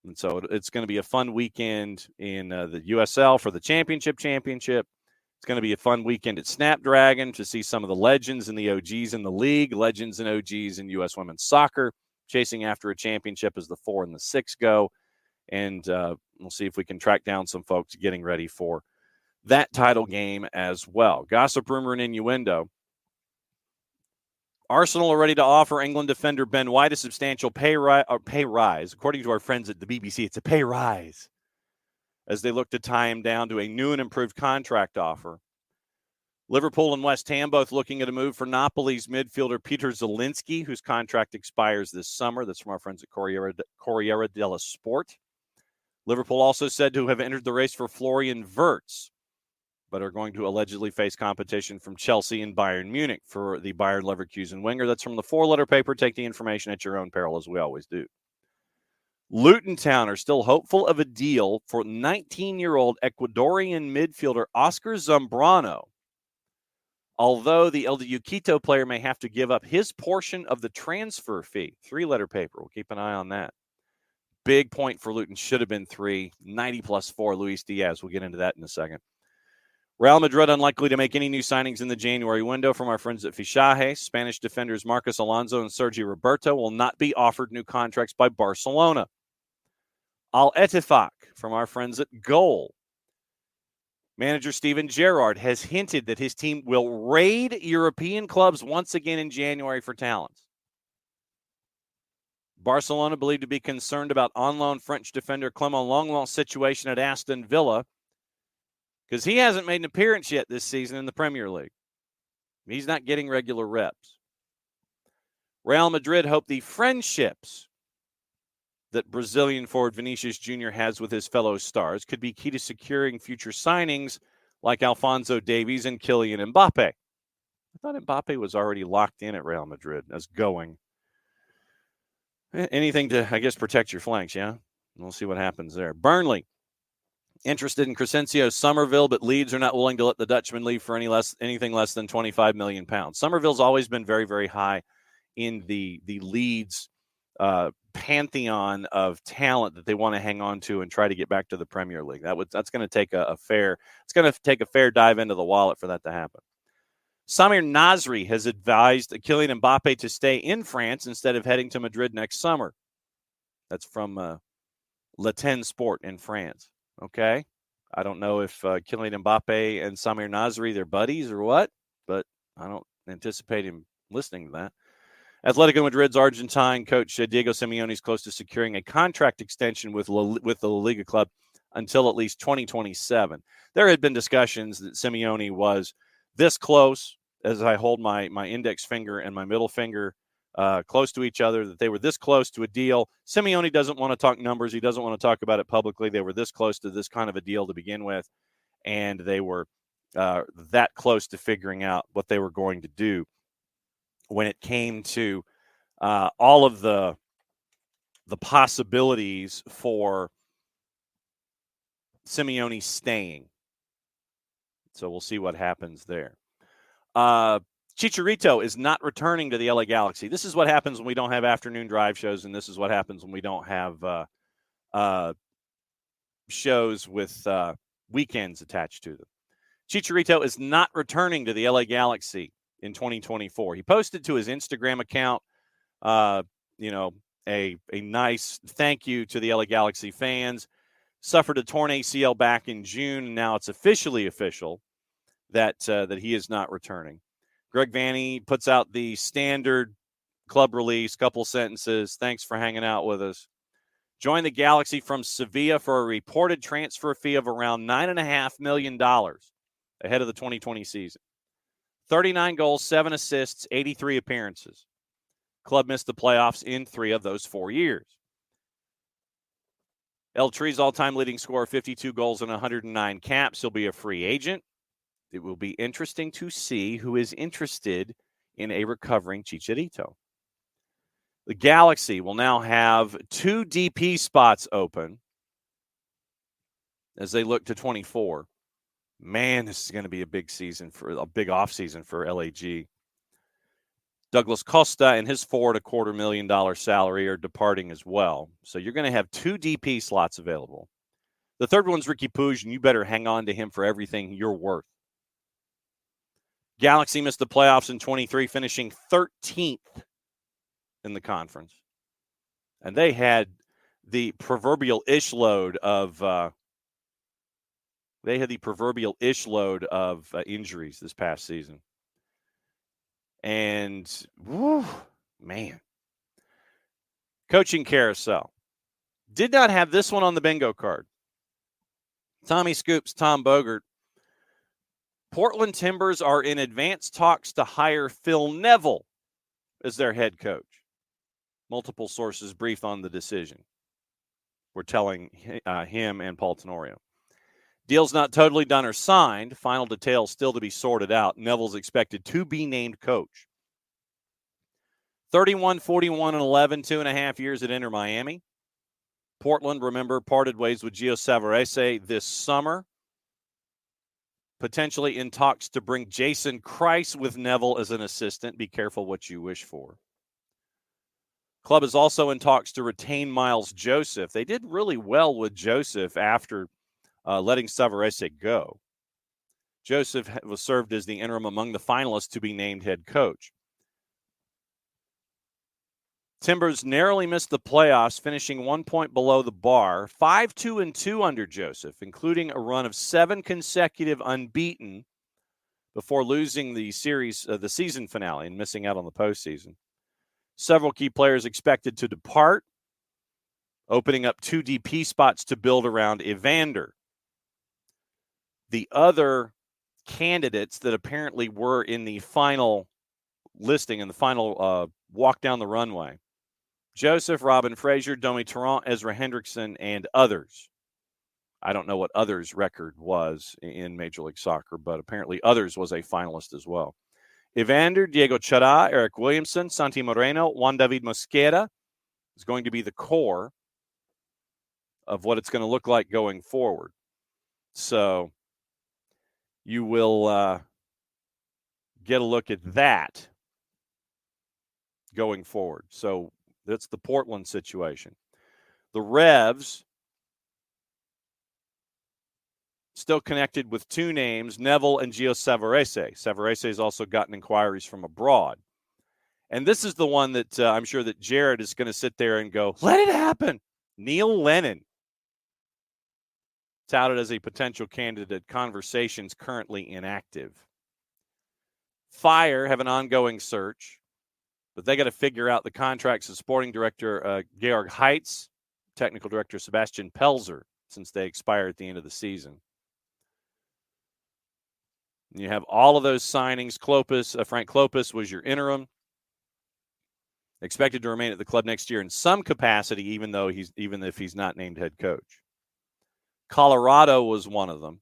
And so it's going to be a fun weekend in the USL for the championship. It's going to be a fun weekend at Snapdragon to see some of the legends and the OGs in the league, legends and OGs in U.S. women's soccer, chasing after a championship as the 4 and the 6 go. And we'll see if we can track down some folks getting ready for that title game as well. Gossip, rumor, and innuendo. Arsenal are ready to offer England defender Ben White a substantial pay rise. According to our friends at the BBC, it's a pay rise as they look to tie him down to a new and improved contract offer. Liverpool and West Ham both looking at a move for Napoli's midfielder Peter Zielinski, whose contract expires this summer. That's from our friends at Corriere dello Sport. Liverpool also said to have entered the race for Florian Wirtz, but are going to allegedly face competition from Chelsea and Bayern Munich for the Bayer Leverkusen winger. That's from the 4-letter paper. Take the information at your own peril, as we always do. Luton Town are still hopeful of a deal for 19-year-old Ecuadorian midfielder Oscar Zambrano, although the LDU Quito player may have to give up his portion of the transfer fee. 3-letter paper. We'll keep an eye on that. Big point for Luton. Should have been 3. 90 plus 4, Luis Diaz. We'll get into that in a second. Real Madrid unlikely to make any new signings in the January window from our friends at Fichaje. Spanish defenders Marcos Alonso and Sergio Roberto will not be offered new contracts by Barcelona. Al Ettifaq from our friends at Goal. Manager Steven Gerrard has hinted that his team will raid European clubs once again in January for talents. Barcelona believed to be concerned about on-loan French defender Clement Lenglet's situation at Aston Villa, because he hasn't made an appearance yet this season in the Premier League. He's not getting regular reps. Real Madrid hope the friendships that Brazilian forward Vinicius Jr. has with his fellow stars could be key to securing future signings like Alphonso Davies and Kylian Mbappe. I thought Mbappe was already locked in at Real Madrid as going. Anything to, I guess, protect your flanks, yeah? We'll see what happens there. Burnley. Interested in Crescencio Somerville, but Leeds are not willing to let the Dutchman leave for anything less than £25 million. Somerville's always been very, very high in the Leeds pantheon of talent that they want to hang on to and try to get back to the Premier League. That's going to take a fair dive into the wallet for that to happen. Samir Nasri has advised Kylian Mbappe to stay in France instead of heading to Madrid next summer. That's from Le Ten Sport in France. Okay. I don't know if Kylian Mbappe and Samir Nasri, they're buddies or what, but I don't anticipate him listening to that. Atletico Madrid's Argentine coach Diego Simeone is close to securing a contract extension with the La Liga club until at least 2027. There had been discussions that Simeone was this close, as I hold my index finger and my middle finger close to each other, that they were this close to a deal. Simeone doesn't want to talk numbers. He doesn't want to talk about it publicly. They were this close to this kind of a deal to begin with, and they were that close to figuring out what they were going to do when it came to all of the possibilities for Simeone staying. So we'll see what happens there. Chicharito is not returning to the LA Galaxy. This is what happens when we don't have afternoon drive shows, and this is what happens when we don't have shows with weekends attached to them. Chicharito is not returning to the LA Galaxy in 2024. He posted to his Instagram account, a nice thank you to the LA Galaxy fans. Suffered a torn ACL back in June, and now it's officially official that he is not returning. Greg Vanney puts out the standard club release, couple sentences. Thanks for hanging out with us. Joined the Galaxy from Sevilla for a reported transfer fee of around $9.5 million ahead of the 2020 season. 39 goals, 7 assists, 83 appearances. Club missed the playoffs in 3 of those 4 years. El Tri's all-time leading scorer, 52 goals and 109 caps. He'll be a free agent. It will be interesting to see who is interested in a recovering Chicharito. The Galaxy will now have 2 DP spots open as they look to 24. Man, this is going to be a big offseason for LAG. Douglas Costa and his $4.25 million salary are departing as well. So you're going to have 2 DP slots available. The third one's Ricky Puig, and you better hang on to him for everything you're worth. Galaxy missed the playoffs in 23, finishing 13th in the conference. And they had the proverbial ish load of injuries this past season. And, man. Coaching carousel. Did not have this one on the bingo card. Tommy Scoops, Tom Bogert. Portland Timbers are in advanced talks to hire Phil Neville as their head coach. Multiple sources briefed on the decision. We're telling him and Paul Tenorio. Deal's not totally done or signed. Final details still to be sorted out. Neville's expected to be named coach. 31, 41, and 11, 2.5 years at Inter Miami. Portland, remember, parted ways with Gio Savarese this summer. Potentially in talks to bring Jason Kreis with Neville as an assistant. Be careful what you wish for. Club is also in talks to retain Miles Joseph. They did really well with Joseph after letting Savarese go. Joseph was served as the interim among the finalists to be named head coach. Timbers narrowly missed the playoffs, finishing 1 point below the bar. 5-2-2 under Joseph, including a run of 7 consecutive unbeaten before losing the season finale and missing out on the postseason. Several key players expected to depart, opening up 2 DP spots to build around Evander. The other candidates that apparently were in the final listing and the final walk down the runway: Joseph, Robin Fraser, Domi Tarrant, Ezra Hendrickson, and others. I don't know what others' record was in Major League Soccer, but apparently others was a finalist as well. Evander, Diego Chara, Eric Williamson, Santi Moreno, Juan David Mosquera is going to be the core of what it's going to look like going forward. So you will get a look at that going forward. So that's the Portland situation. The Revs still connected with two names, Neville and Gio Savarese. Savarese has also gotten inquiries from abroad. And this is the one that I'm sure that Jared is going to sit there and go, let it happen. Neil Lennon, touted as a potential candidate. Conversations currently inactive. Fire have an ongoing search, but they got to figure out the contracts of sporting director Georg Heitz, technical director Sebastian Pelzer, since they expire at the end of the season. And you have all of those signings. Frank Klopas was your interim. Expected to remain at the club next year in some capacity, even if he's not named head coach. Colorado was one of them.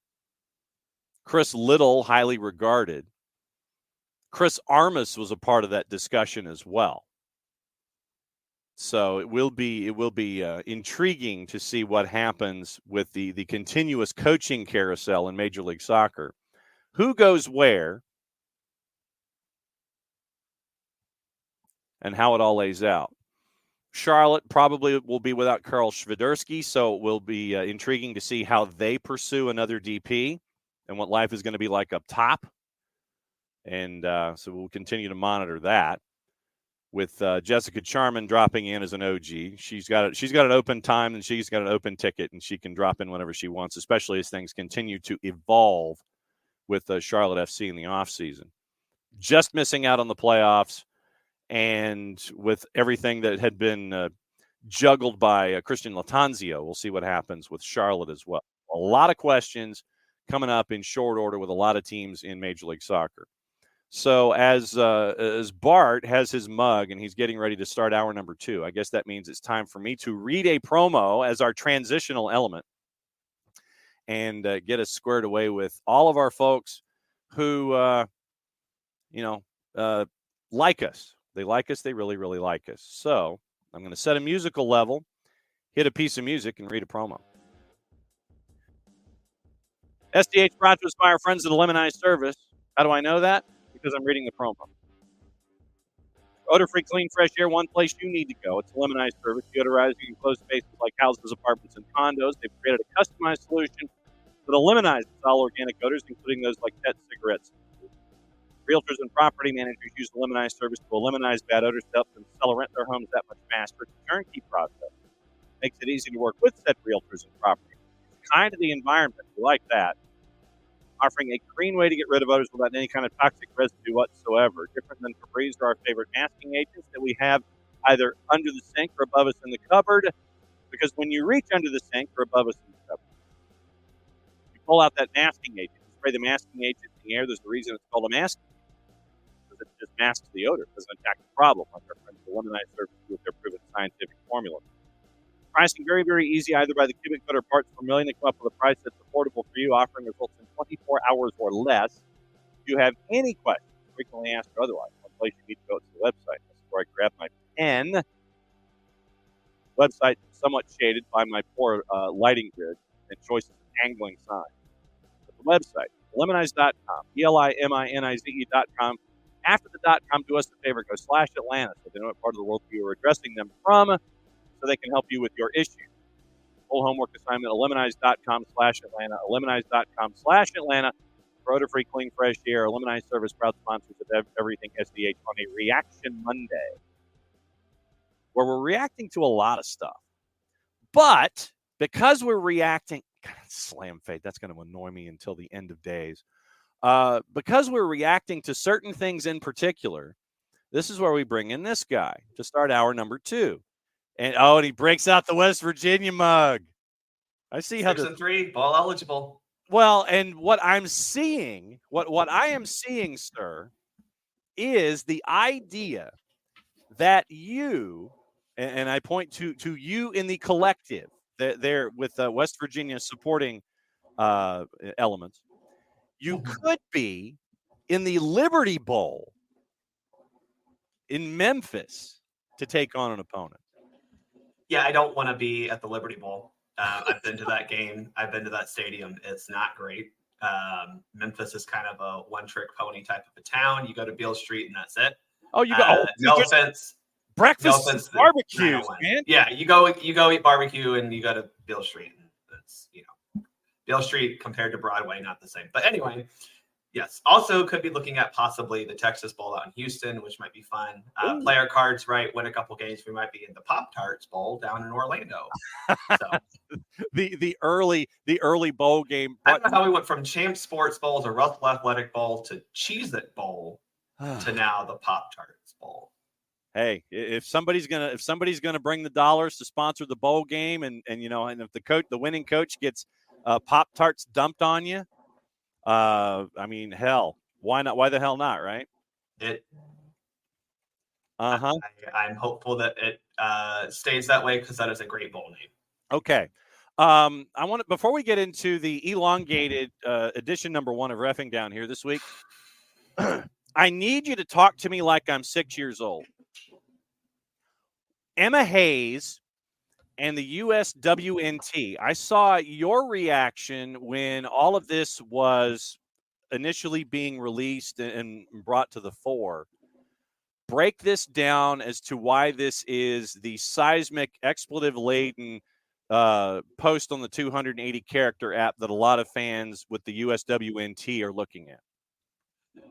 Chris Little, highly regarded. Chris Armas was a part of that discussion as well. So it will be intriguing to see what happens with the continuous coaching carousel in Major League Soccer. Who goes where and how it all lays out. Charlotte probably will be without Karl Swiderski, so it will be intriguing to see how they pursue another DP and what life is going to be like up top. And so we'll continue to monitor that. With Jessica Charman dropping in as an OG, she's got an open time and she's got an open ticket, and she can drop in whenever she wants, especially as things continue to evolve with Charlotte FC in the offseason. Just missing out on the playoffs. And with everything that had been juggled by Christian Latanzio, we'll see what happens with Charlotte as well. A lot of questions coming up in short order with a lot of teams in Major League Soccer. So as Bart has his mug and he's getting ready to start hour number 2, I guess that means it's time for me to read a promo as our transitional element and get us squared away with all of our folks who, like us. They like us. They really, really like us. So I'm going to set a musical level, hit a piece of music, and read a promo. SDH brought to us by our friends at the Lemonized Service. How do I know that? Because I'm reading the promo. Odor-free, clean, fresh air, one place you need to go. It's the Lemonized Service. Deodorizing enclosed spaces like houses, apartments, and condos. They've created a customized solution for the lemonized all organic odors, including those like pet cigarettes. Realtors and property managers use the Lemonized Service to lemonize bad odors to help them sell or rent their homes that much faster. It's a turnkey process. Makes it easy to work with said realtors and property. It's kind of the environment. We like that. Offering a clean way to get rid of odors without any kind of toxic residue whatsoever. Different than Febreze or our favorite masking agents that we have either under the sink or above us in the cupboard. Because when you reach under the sink or above us in the cupboard, you pull out that masking agent. You spray the masking agent in the air. There's a reason it's called a masking agent. Because it just masks the odor. It doesn't attack the problem like our friends at the Lemonized Service with their proven scientific formula. Pricing very, very easy, either by the cubic foot or parts per million. They come up with a price that's affordable for you, offering results in 24 hours or less. If you have any questions, frequently asked or otherwise, one place you need to go to the website. That's where I grab my pen. Website somewhat shaded by my poor lighting grid and choices of angling signs. But the website, lemonize.com, ELIMINIZE.com. After the .com, do us a favor, go /Atlanta so they know what part of the world you are addressing them from, so they can help you with your issue. Full homework assignment, lemonize.com/Atlanta, lemonize.com/Atlanta. For odor-free, clean, fresh air, Lemonize Service, proud sponsors of Everything SDH on a Reaction Monday, where we're reacting to a lot of stuff. But because we're reacting, God, slam fade, that's going to annoy me until the end of days. Because we're reacting to certain things in particular, this is where we bring in this guy to start hour number 2. And he breaks out the West Virginia mug. I see how 6-3, ball eligible. Well, and what I'm seeing, what I am seeing, sir, is the idea that you, and I point to you in the collective, there with West Virginia supporting elements, you could be in the Liberty Bowl in Memphis to take on an opponent. Yeah, I don't want to be at the Liberty Bowl. I've been to that game. I've been to that stadium. It's not great. Memphis is kind of a one-trick pony type of a town. You go to Beale Street and that's it. Oh, you go. No offense. Breakfast No barbecues, man. Yeah, you go eat barbecue and you go to Beale Street. That's Beale Street compared to Broadway, not the same. But anyway, yes. Also, could be looking at possibly the Texas Bowl out in Houston, which might be fun. Player cards, right? Win a couple games, we might be in the Pop-Tarts Bowl down in Orlando. So the early bowl game. I don't know how we went from Champ Sports Bowl to Russell Athletic Bowl to Cheez-It Bowl to now the Pop-Tarts Bowl. Hey, if somebody's gonna bring the dollars to sponsor the bowl game, and if the winning coach gets Pop-Tarts dumped on you, I mean, hell, why not? Why the hell not, right? I'm hopeful that it stays that way because that is a great bowl name. Okay. Before we get into the elongated edition number 1 of Reffing Down Here this week, I need you to talk to me like I'm 6 years old. Emma Hayes and the USWNT. I saw your reaction when all of this was initially being released and brought to the fore. Break this down as to why this is the seismic, expletive-laden post on the 280-character app that a lot of fans with the USWNT are looking at.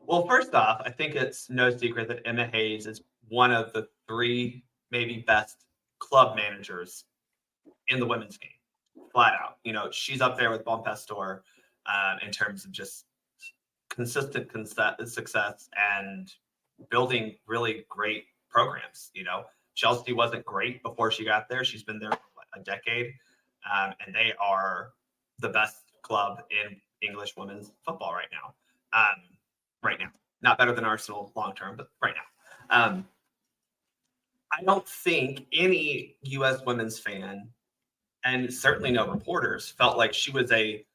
Well, first off, I think it's no secret that Emma Hayes is one of the 3 maybe best club managers in the women's game, flat out. She's up there with Bon Pastor in terms of just consistent success and building really great programs. Chelsea wasn't great before she got there. She's been there for a decade, and they are the best club in English women's football right now. Not better than Arsenal long term, but right now. I don't think any U.S. women's fan, and certainly no reporters, felt like she was a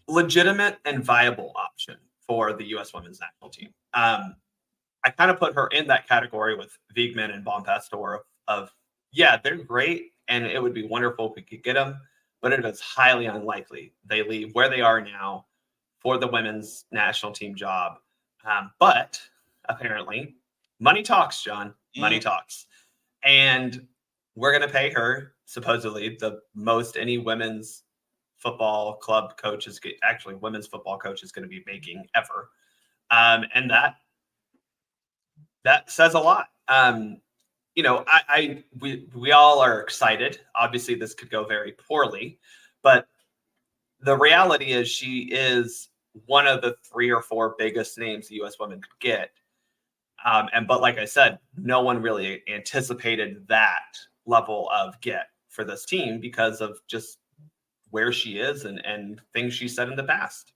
legitimate and viable option for the U.S. women's national team. I kind of put her in that category with Wiegman and Bon Pastor of, they're great, and it would be wonderful if we could get them, but it is highly unlikely they leave where they are now for the women's national team job. But apparently, money talks, John. Money talks. And we're going to pay her, supposedly, the most any women's football club coach is women's football coach is going to be making ever. And that says a lot. We all are excited. Obviously, this could go very poorly, but the reality is she is one of the 3 or 4 biggest names the U.S. women could get. But like I said, no one really anticipated that level of get for this team because of just where she is and things she said in the past.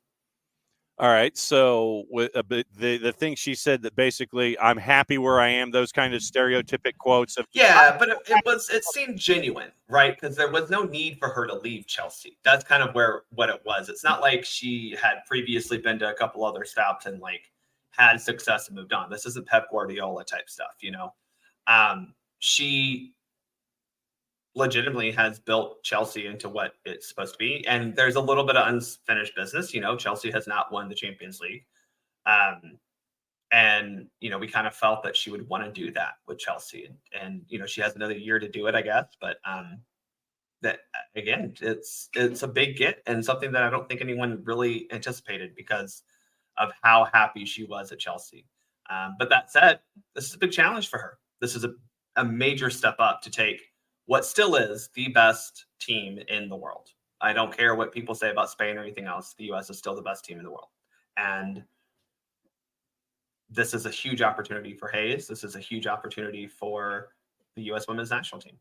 All right. So the thing she said that basically I'm happy where I am, those kind of stereotypic quotes of. Yeah, but it seemed genuine, right? Because there was no need for her to leave Chelsea. That's kind of what it was. It's not like she had previously been to a couple other stops and had success and moved on. This isn't Pep Guardiola type stuff, She legitimately has built Chelsea into what it's supposed to be. And there's a little bit of unfinished business. Chelsea has not won the Champions League. We kind of felt that she would want to do that with Chelsea. And she has another year to do it, I guess. But that, again, it's a big get and something that I don't think anyone really anticipated because of how happy she was at Chelsea. But that said, this is a big challenge for her. This is a major step up to take what still is the best team in the world. I don't care what people say about Spain or anything else. The U.S. is still the best team in the world. And this is a huge opportunity for Hayes. This is a huge opportunity for the U.S. women's national team.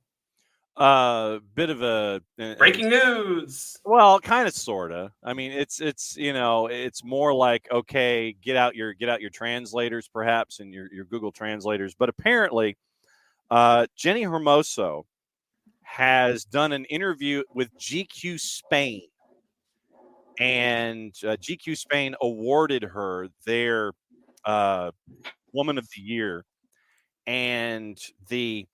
Bit of a breaking news. Well, kind of, sort of. I mean, it's more like, okay, get out your translators, perhaps, and your Google translators. But apparently, Jenny Hermoso has done an interview with GQ Spain, and GQ Spain awarded her their Woman of the Year, and the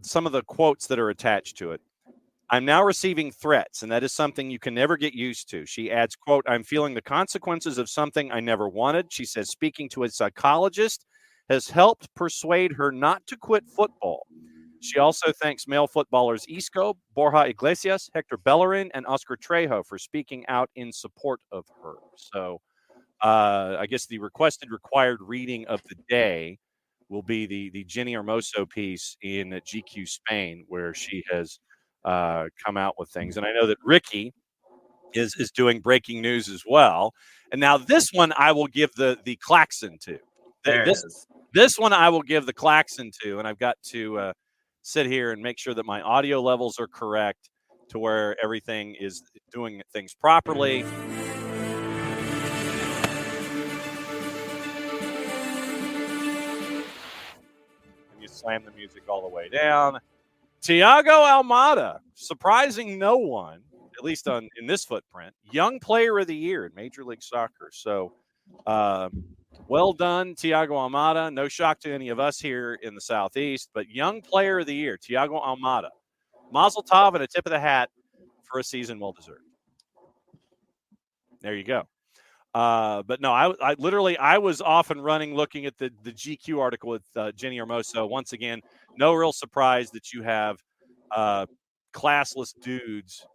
some of the quotes that are attached to it. I'm now receiving threats, and that is something you can never get used to. She adds, quote, I'm feeling the consequences of something I never wanted. She says, speaking to a psychologist, has helped persuade her not to quit football. She also thanks male footballers Isco, Borja Iglesias, Hector Bellerin, and Oscar Trejo for speaking out in support of her. So I guess the required reading of the day will be the Jenny Hermoso piece in GQ Spain, where she has come out with things. And I know that Ricky is doing breaking news as well. And now this one I will give the klaxon to. This one I will give the klaxon to, and I've got to sit here and make sure that my audio levels are correct to where everything is doing things properly. And you slam the music all the way down. Thiago Almada, surprising no one, at least in this footprint, Young Player of the Year in Major League Soccer. So well done, Thiago Almada. No shock to any of us here in the Southeast, but Young Player of the Year, Thiago Almada. Mazel tov and a tip of the hat for a season well deserved. There you go. But no, I literally was off and running looking at the GQ article with Jenny Hermoso. Once again, no real surprise that you have classless dudes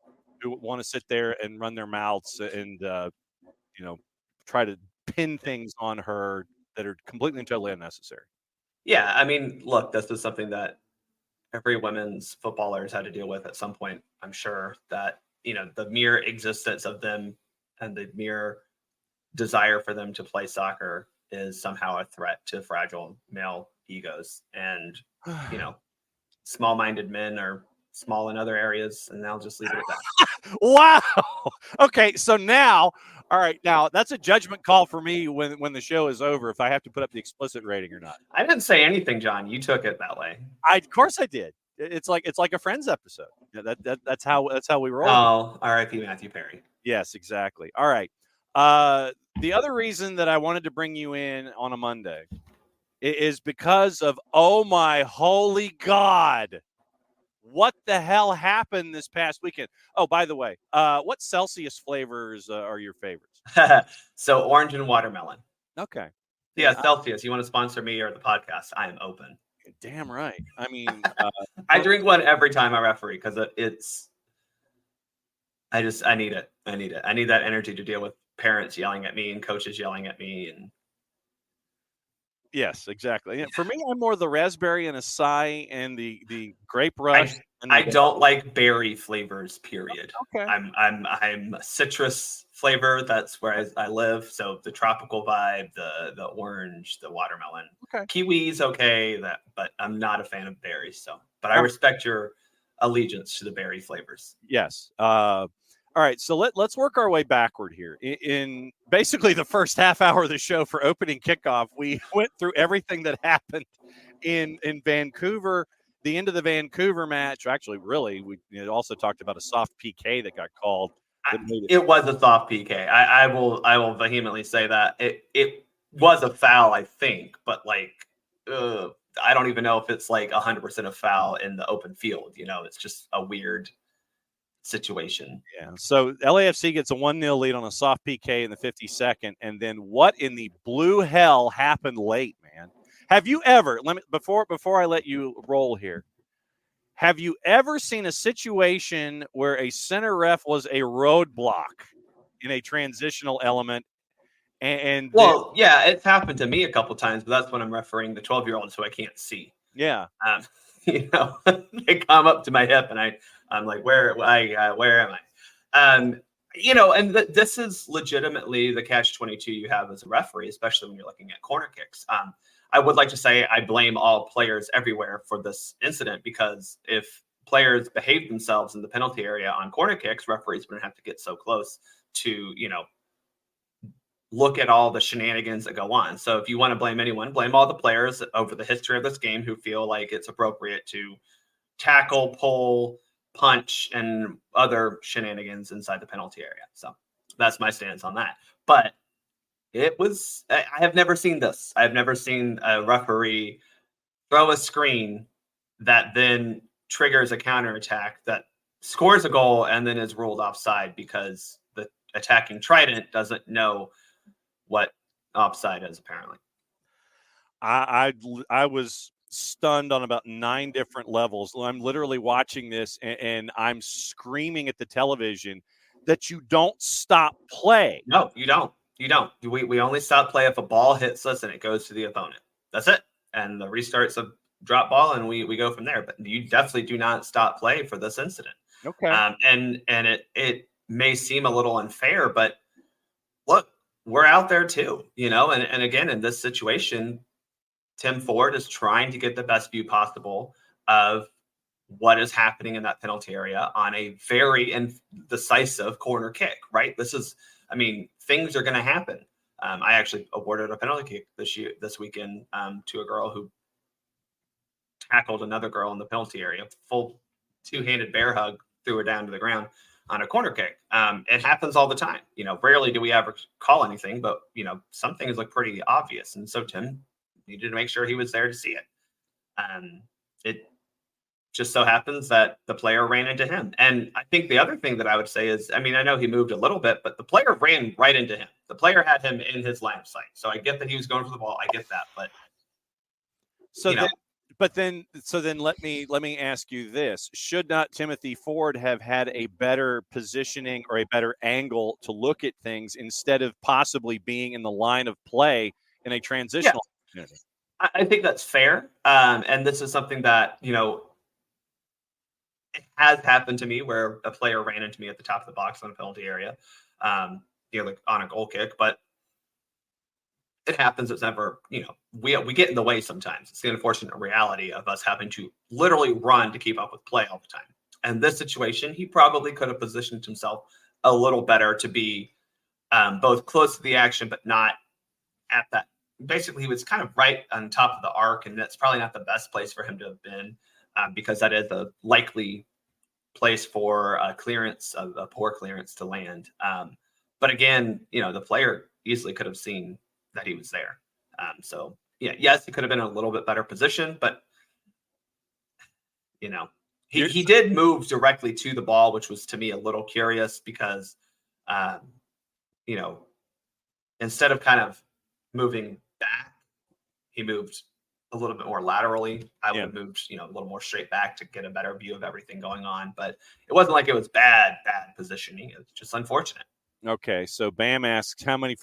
who want to sit there and run their mouths and try to pin things on her that are completely and totally unnecessary. Yeah, I mean, look, this is something that every women's footballer has had to deal with at some point. I'm sure that, the mere existence of them and the mere desire for them to play soccer is somehow a threat to fragile male egos. And, small-minded men are small in other areas, and I'll just leave it at that. Wow. Okay, so now, all right, now that's a judgment call for me when the show is over, if I have to put up the explicit rating or not. I didn't say anything, John. You took it that way. Of course I did. It's like a Friends episode. That's how we roll. Oh, R.I.P. Matthew Perry. Yes, exactly. All right. The other reason that I wanted to bring you in on a Monday is because of, oh my holy God, what the hell happened this past weekend? Oh, by the way, what Celsius flavors are your favorites? So orange and watermelon. Okay. Yeah, Celsius. You want to sponsor me or the podcast? I am open. Damn right. I mean, I drink one every time I referee because I need it. I need that energy to deal with parents yelling at me and coaches yelling at me. And yes, exactly. For me, I'm more the raspberry and acai and the grape rush. I don't like berry flavors, period. Okay. I'm citrus flavor. That's where I live. So the tropical vibe, the orange, the watermelon. Okay. Kiwi's okay, but I'm not a fan of berries. But I respect your allegiance to the berry flavors. Yes. All right, so let's work our way backward here. In basically the first half hour of the show for opening kickoff, we went through everything that happened in Vancouver, the end of the Vancouver match. Actually, really, we also talked about a soft PK that got called. It was a soft PK. I will vehemently say that it was a foul, I think, but I don't even know if it's 100% a foul in the open field. It's just a weird situation. Yeah. So LAFC gets a 1-0 lead on a soft PK in the 52nd, and then what in the blue hell happened late, man? Have you ever, before I let you roll here, have you ever seen a situation where a center ref was a roadblock in a transitional element? Yeah, it's happened to me a couple times, but that's when I'm refereing the 12-year-olds who I can't see. Yeah. They come up to my hip, and I'm like, where am I? This is legitimately the catch-22 you have as a referee, especially when you're looking at corner kicks. I would like to say I blame all players everywhere for this incident, because if players behave themselves in the penalty area on corner kicks, referees wouldn't have to get so close to, look at all the shenanigans that go on. So if you want to blame anyone, blame all the players over the history of this game who feel like it's appropriate to tackle, pull, punch, and other shenanigans inside the penalty area. So that's my stance on that. But I have never seen this. I've never seen a referee throw a screen that then triggers a counterattack that scores a goal and then is ruled offside because the attacking trident doesn't know what offside is, apparently. I was stunned on about 9 different levels. I'm literally watching this and I'm screaming at the television that you don't stop play. No, you don't. You don't. We only stop play if a ball hits us and it goes to the opponent. That's it. And the restart's a drop ball, and we go from there. But you definitely do not stop play for this incident. Okay. And it may seem a little unfair, but look, we're out there too, and again, in this situation, Tim Ford is trying to get the best view possible of what is happening in that penalty area on a very decisive corner kick, right? Things are going to happen. I actually awarded a penalty kick this weekend to a girl who tackled another girl in the penalty area, full two-handed bear hug, threw her down to the ground on a corner kick. It happens all the time. Rarely do we ever call anything, but some things look pretty obvious. And so Tim needed to make sure he was there to see it. It just so happens that the player ran into him. And I think the other thing that I would say is, I know he moved a little bit, but the player ran right into him. The player had him in his line of sight. So I get that he was going for the ball. I get that, but so then let me ask you this. Should not Timothy Ford have had a better positioning or a better angle to look at things instead of possibly being in the line of play in a transitional opportunity? I think that's fair. And this is something that, it has happened to me where a player ran into me at the top of the box on a penalty area, like on a goal kick, but it happens. It's never, we get in the way sometimes. It's the unfortunate reality of us having to literally run to keep up with play all the time. And this situation, he probably could have positioned himself a little better to be both close to the action, but not at that. Basically, he was kind of right on top of the arc, and that's probably not the best place for him to have been because that is a likely place for a clearance, a poor clearance to land. But again, the player easily could have seen that he was there. Yes, he could have been in a little bit better position, but he did move directly to the ball, which was to me a little curious because, instead of kind of moving back, he moved a little bit more laterally. I would have moved, a little more straight back to get a better view of everything going on. But it wasn't like it was bad positioning. It was just unfortunate. Okay, so Bam asks, how many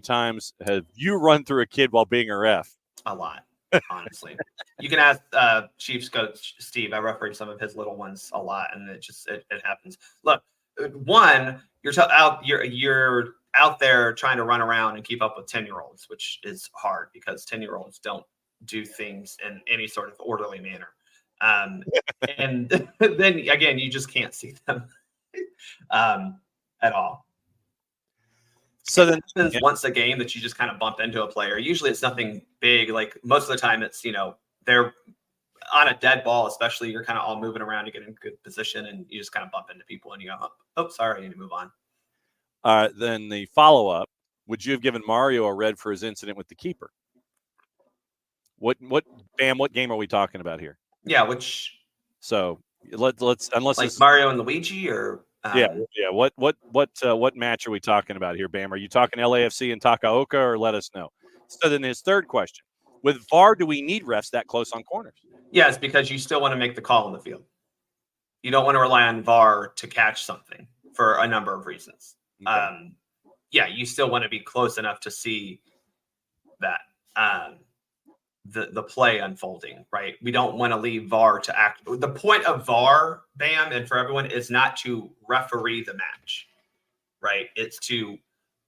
times have you run through a kid while being a ref? A lot, honestly. You can ask Chiefs coach Steve. I refereed some of his little ones a lot, and it happens. Look, one, you're out there trying to run around and keep up with 10-year-olds, which is hard because 10-year-olds don't do things in any sort of orderly manner. And then again, you just can't see them at all. So then once a game that you just kind of bump into a player. Usually it's nothing big. Like most of the time it's, they're on a dead ball, especially you're kind of all moving around to get in good position and you just kind of bump into people and you go, oh, sorry, and you move on. Then the follow-up, would you have given Mario a red for his incident with the keeper? What game are we talking about here? Yeah, which. So let's unless like it's Mario and Luigi or. Yeah. What match are we talking about here, Bam? Are you talking LAFC and Takaoka, or let us know? So then his third question: with VAR, do we need refs that close on corners? Yes, because you still want to make the call in the field. You don't want to rely on VAR to catch something for a number of reasons. Okay. You still want to be close enough to see that the play unfolding, right? We don't want to leave VAR to act. The point of VAR, Bam, and for everyone is not to referee the match, right? It's to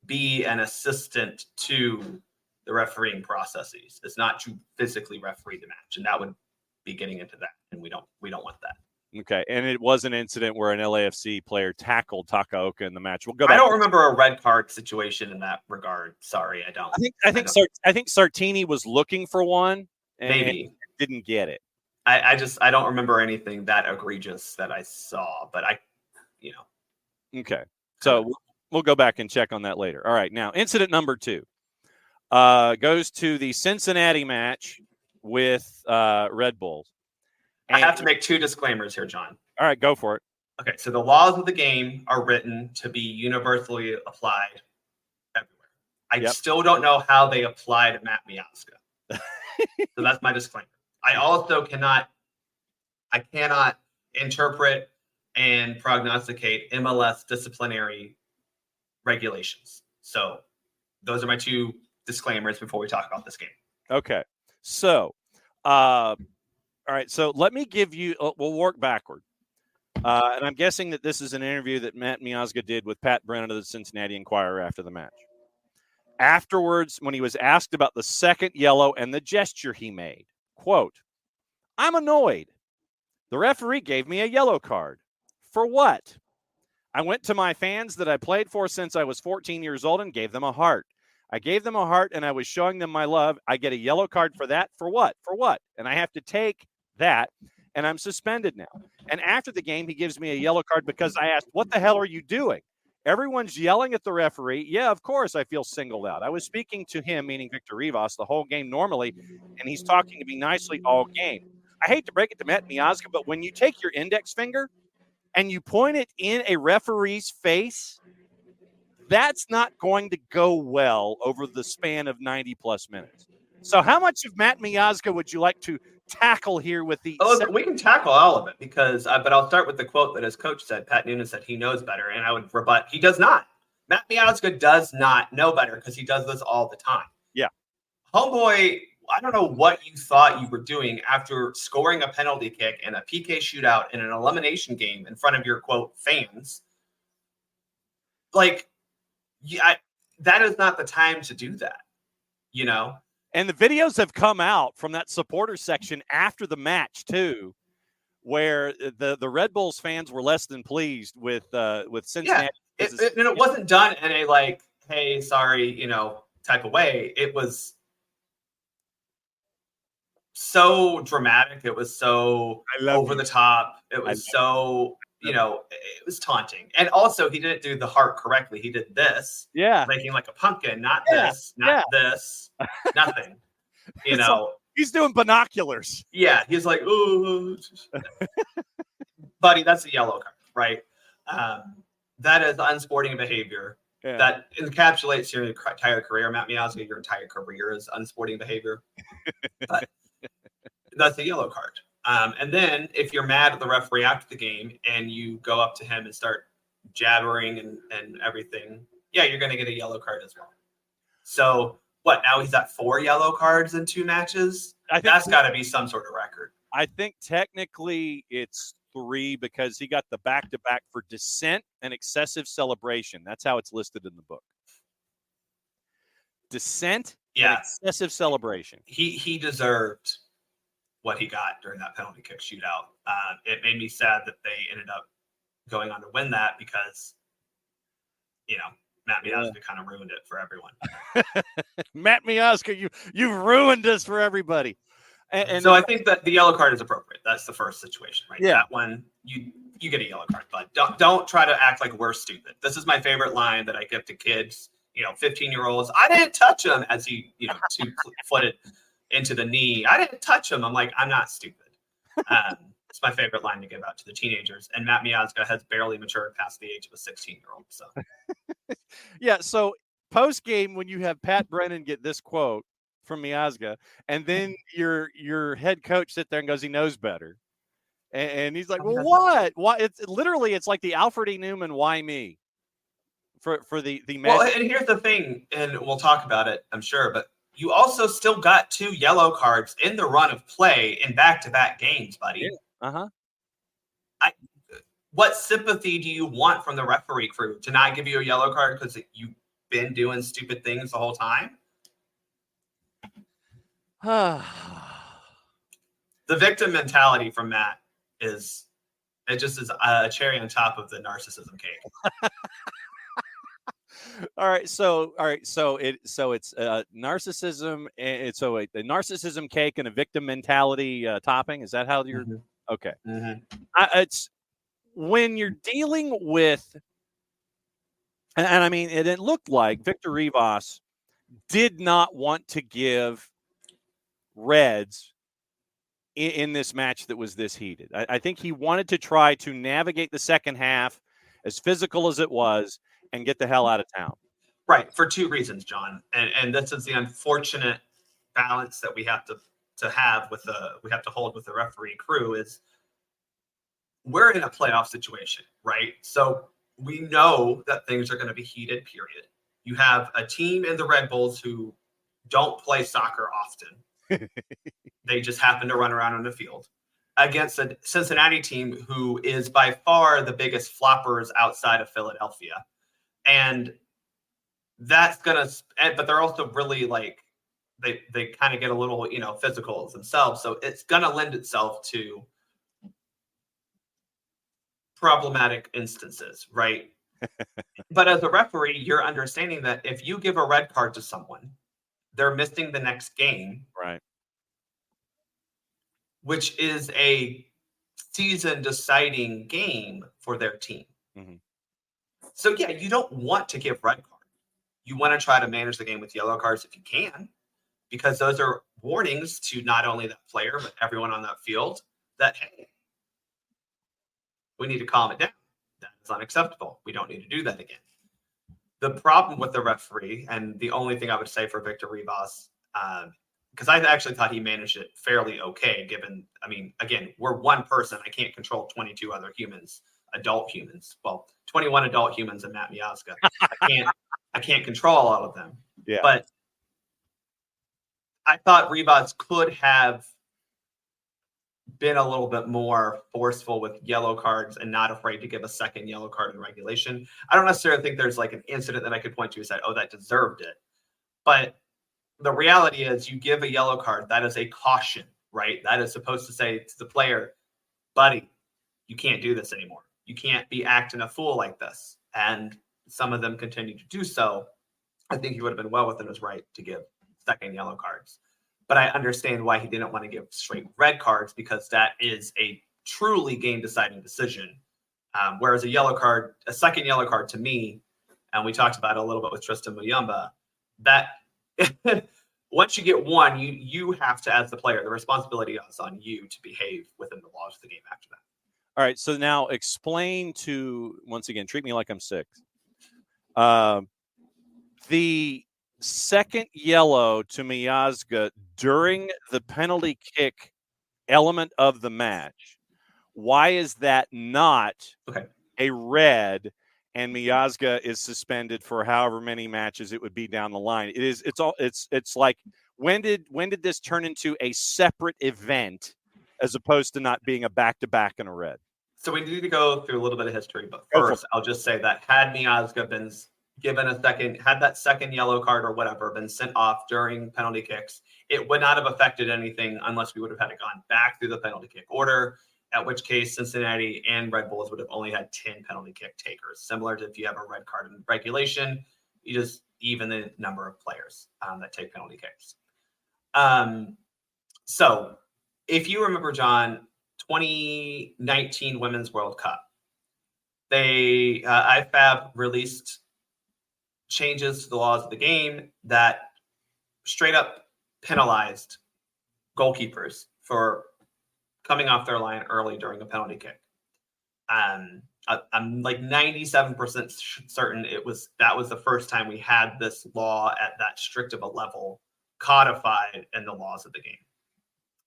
be an assistant to the refereeing processes. It's not to physically referee the match, and that would be getting into that, and we don't want that. Okay, and it was an incident where an LAFC player tackled Takaoka in the match. We'll go back. I don't remember a red card situation in that regard. Sorry, I don't. I think Sartini was looking for one and maybe didn't get it. I don't remember anything that egregious that I saw, but Okay, so we'll go back and check on that later. All right, now incident number 2 goes to the Cincinnati match with Red Bulls. I have to make 2 disclaimers here, John. All right, go for it. Okay, so the laws of the game are written to be universally applied everywhere. I still don't know how they apply to Matt Miazga. So that's my disclaimer. I also cannot interpret and prognosticate MLS disciplinary regulations. So those are my two disclaimers before we talk about this game. Okay. So, all right. So let me give you, we'll work backward. And I'm guessing that this is an interview that Matt Miazga did with Pat Brennan of the Cincinnati Enquirer after the match. Afterwards, when he was asked about the second yellow and the gesture he made, quote, "I'm annoyed. The referee gave me a yellow card. For what? I went to my fans that I played for since I was 14 years old and gave them a heart. I gave them a heart and I was showing them my love. I get a yellow card for that. For what? For what? And I have to take that, and I'm suspended now. And after the game, he gives me a yellow card because I asked, what the hell are you doing? Everyone's yelling at the referee. Yeah, of course I feel singled out. I was speaking to him," meaning Victor Rivas, "the whole game normally, and he's talking to me nicely all game. I hate to break it to Matt Miazga, but when you take your index finger and you point it in a referee's face, that's not going to go well over the span of 90-plus minutes. So how much of Matt Miazga would you like to tackle here with the... Oh, we can tackle all of it because, but I'll start with the quote that his coach said. Pat Noonan said he knows better, and I would rebut. He does not. Matt Miazga does not know better because he does this all the time. Yeah. Homeboy, I don't know what you thought you were doing after scoring a penalty kick and a PK shootout in an elimination game in front of your, quote, fans. Like, that is not the time to do that, you know? And the videos have come out from that supporter section after the match too, where the Red Bulls fans were less than pleased with Cincinnati. Yeah, and it wasn't done in a like, hey, sorry, you know, type of way. It was so dramatic. It was so over the top. It was so, you know, it was taunting. And also, he didn't do the heart correctly. He did this, making like a pumpkin, not this, nothing. You know, he's doing binoculars. Yeah, he's like, ooh, buddy, that's a yellow card, right? That is unsporting behavior. Yeah. That encapsulates your entire career. Matt Miazga, your entire career is unsporting behavior. But that's a yellow card. And then if you're mad at the referee after the game and you go up to him and start jabbering and everything, yeah, you're going to get a yellow card as well. So what, now he's at 4 yellow cards in 2 matches? That's got to be some sort of record. I think technically it's 3 because he got the back-to-back for dissent and excessive celebration. That's how it's listed in the book. Dissent and excessive celebration. He deserved what he got during that penalty kick shootout. It made me sad that they ended up going on to win that because, you know, Matt Miazga kind of ruined it for everyone. Matt Miazga, you've ruined this for everybody. And so I think that the yellow card is appropriate. That's the first situation, right? Yeah. That one, you get a yellow card, but don't try to act like we're stupid. This is my favorite line that I give to kids, you know, 15-year-olds. I didn't touch him as he, you know, 2-footed into the knee. I didn't touch him. I'm like, I'm not stupid. It's my favorite line to give out to the teenagers. And Matt Miazga has barely matured past the age of a 16-year-old. So, yeah. So post game, when you have Pat Brennan get this quote from Miazga, and then your head coach sit there and goes, he knows better, and he's like, well, what? Why? It's like the Alfred E. Newman, why me? For the well, and here's the thing, and we'll talk about it, I'm sure, but you also still got 2 yellow cards in the run of play in back-to-back games, buddy. Yeah. Uh-huh. What sympathy do you want from the referee crew to not give you a yellow card because you've been doing stupid things the whole time? The victim mentality from Matt is a cherry on top of the narcissism cake. All right, so it's narcissism, and so a narcissism cake and a victim mentality topping. Is that how you're okay? Mm-hmm. It's when you're dealing with, and I mean, it looked like Victor Rivas did not want to give Reds in this match that was this heated. I think he wanted to try to navigate the second half, as physical as it was, and get the hell out of town. Right, for 2 reasons, John. And this is the unfortunate balance that we have to have with we have to hold with the referee crew is we're in a playoff situation, right? So we know that things are going to be heated, period. You have a team in the Red Bulls who don't play soccer often. They just happen to run around on the field against a Cincinnati team who is by far the biggest floppers outside of Philadelphia. And that's going to, but they're also really like, they kind of get a little, physical themselves. So it's going to lend itself to problematic instances, right? But as a referee, you're understanding that if you give a red card to someone, they're missing the next game. Right. Which is a season deciding game for their team. Mm-hmm. So yeah, you don't want to give red cards. You want to try to manage the game with yellow cards if you can, because those are warnings to not only that player, but everyone on that field that, hey, we need to calm it down. That is unacceptable. We don't need to do that again. The problem with the referee, and the only thing I would say for Victor Rivas, because I actually thought he managed it fairly okay, given, again, we're one person. I can't control 22 other humans, adult humans. Well, 21 adult humans and Matt Miazga. I can't control all of them. Yeah. But I thought Rivas could have been a little bit more forceful with yellow cards and not afraid to give a second yellow card in regulation. I don't necessarily think there's like an incident that I could point to and say, oh, that deserved it. But the reality is you give a yellow card, that is a caution, right? That is supposed to say to the player, buddy, you can't do this anymore. You can't be acting a fool like this. And some of them continue to do so. I think he would have been well within his right to give second yellow cards. But I understand why he didn't want to give straight red cards, because that is a truly game-deciding decision. Whereas a second yellow card to me, and we talked about it a little bit with Tristan Muyumba, that once you get one, you have to, as the player, the responsibility is on you to behave within the laws of the game after that. All right, so now explain to, once again, treat me like I'm 6. The second yellow to Miazga during the penalty kick element of the match, why is that not a red and Miazga is suspended for however many matches it would be down the line? It's like, when did this turn into a separate event as opposed to not being a back-to-back and a red? So we need to go through a little bit of history, but first I'll just say that had Miazga been given had that second yellow card or whatever been sent off during penalty kicks, it would not have affected anything unless we would have had it gone back through the penalty kick order, at which case Cincinnati and Red Bulls would have only had 10 penalty kick takers. Similar to if you have a red card in regulation, you just even the number of players that take penalty kicks. So if you remember, John, 2019 Women's World Cup, IFAB released changes to the laws of the game that straight up penalized goalkeepers for coming off their line early during a penalty kick. I'm like 97% certain that was the first time we had this law at that strict of a level codified in the laws of the game.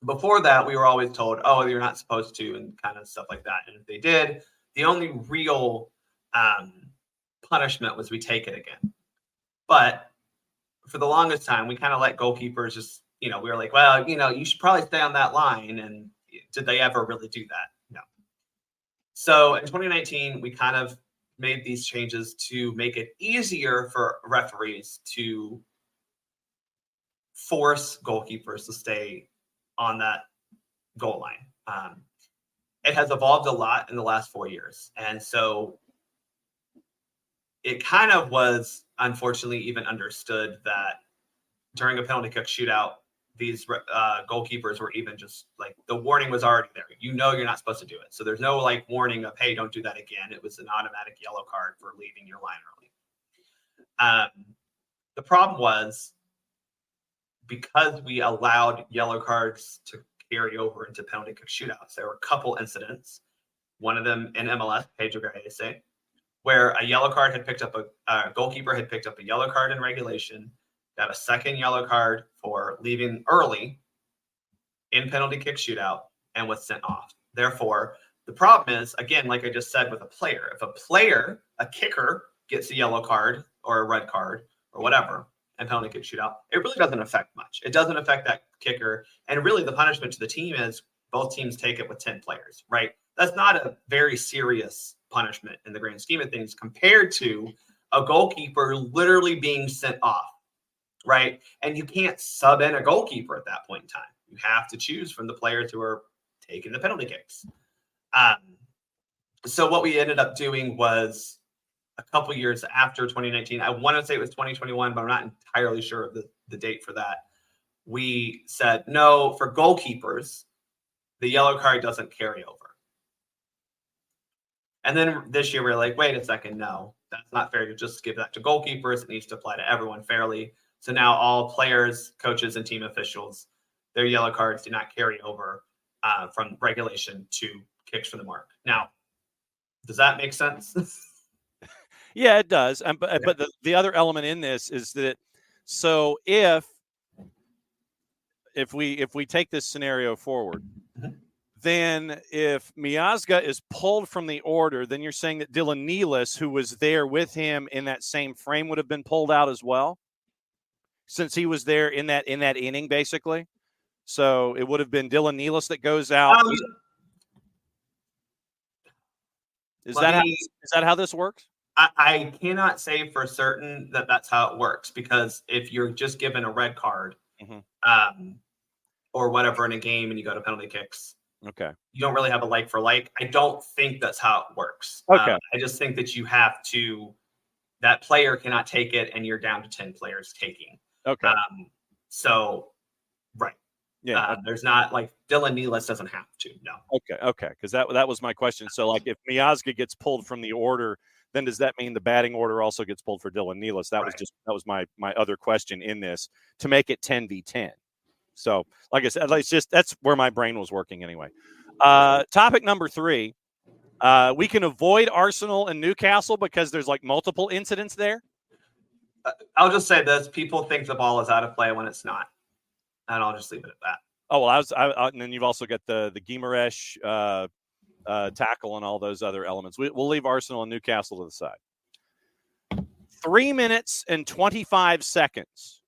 Before that, we were always told, oh, you're not supposed to, and kind of stuff like that. And if they did, the only real punishment was we take it again. But for the longest time, we kind of let goalkeepers just, we were like, well, you should probably stay on that line. And did they ever really do that? No. So in 2019, we kind of made these changes to make it easier for referees to force goalkeepers to stay on that goal line. It has evolved a lot in the last 4 years. And so it kind of was, unfortunately, even understood that during a penalty kick shootout, these goalkeepers were even just like, the warning was already there. You're not supposed to do it. So there's no like warning of, hey, don't do that again. It was an automatic yellow card for leaving your line early. The problem was, because we allowed yellow cards to carry over into penalty kick shootouts, there were a couple incidents, one of them in MLS, Pedro Gaese, where a goalkeeper had picked up a yellow card in regulation, got a second yellow card for leaving early in penalty kick shootout and was sent off. Therefore, the problem is, again, like I just said with a player, if a kicker, gets a yellow card or a red card or whatever, and penalty kick shootout, it really doesn't affect much. It doesn't affect that kicker. And really the punishment to the team is both teams take it with 10 players, right? That's not a very serious punishment in the grand scheme of things compared to a goalkeeper literally being sent off, right? And you can't sub in a goalkeeper at that point in time. You have to choose from the players who are taking the penalty kicks. So what we ended up doing was a couple years after 2019, I want to say it was 2021, but I'm not entirely sure of the date for that. We said, no, for goalkeepers, the yellow card doesn't carry over. And then this year, we're like, wait a second, no, that's not fair to just give that to goalkeepers. It needs to apply to everyone fairly. So now all players, coaches, and team officials, their yellow cards do not carry over from regulation to kicks from the mark. Now, does that make sense? Yeah, it does. But the other element in this is that, so if we take this scenario forward, then if Miazga is pulled from the order, then you're saying that Dylan Nealis, who was there with him in that same frame, would have been pulled out as well, since he was there in that inning, basically. So it would have been Dylan Nealis that goes out. Is that how this works? I cannot say for certain that that's how it works, because if you're just given a red card or whatever in a game and you go to penalty kicks, okay, you don't really have a like for like. I don't think that's how it works. Okay. I just think that you have to, that player cannot take it and you're down to 10 players taking. Okay. So, right. Yeah. There's not like Dylan Nealis doesn't have to. No. Okay. Because that was my question. So, like, if Miazga gets pulled from the order, then does that mean the batting order also gets pulled for Dylan Nealis? That was my other question in this, to make it 10v10. So, like I said, that's where my brain was working anyway. Topic number 3, we can avoid Arsenal and Newcastle because there's like multiple incidents there. I'll just say this: people think the ball is out of play when it's not, and I'll just leave it at that. Oh well, and then you've also got the Guimaraes tackle and all those other elements. We'll leave Arsenal and Newcastle to the side. 3 minutes and 25 seconds.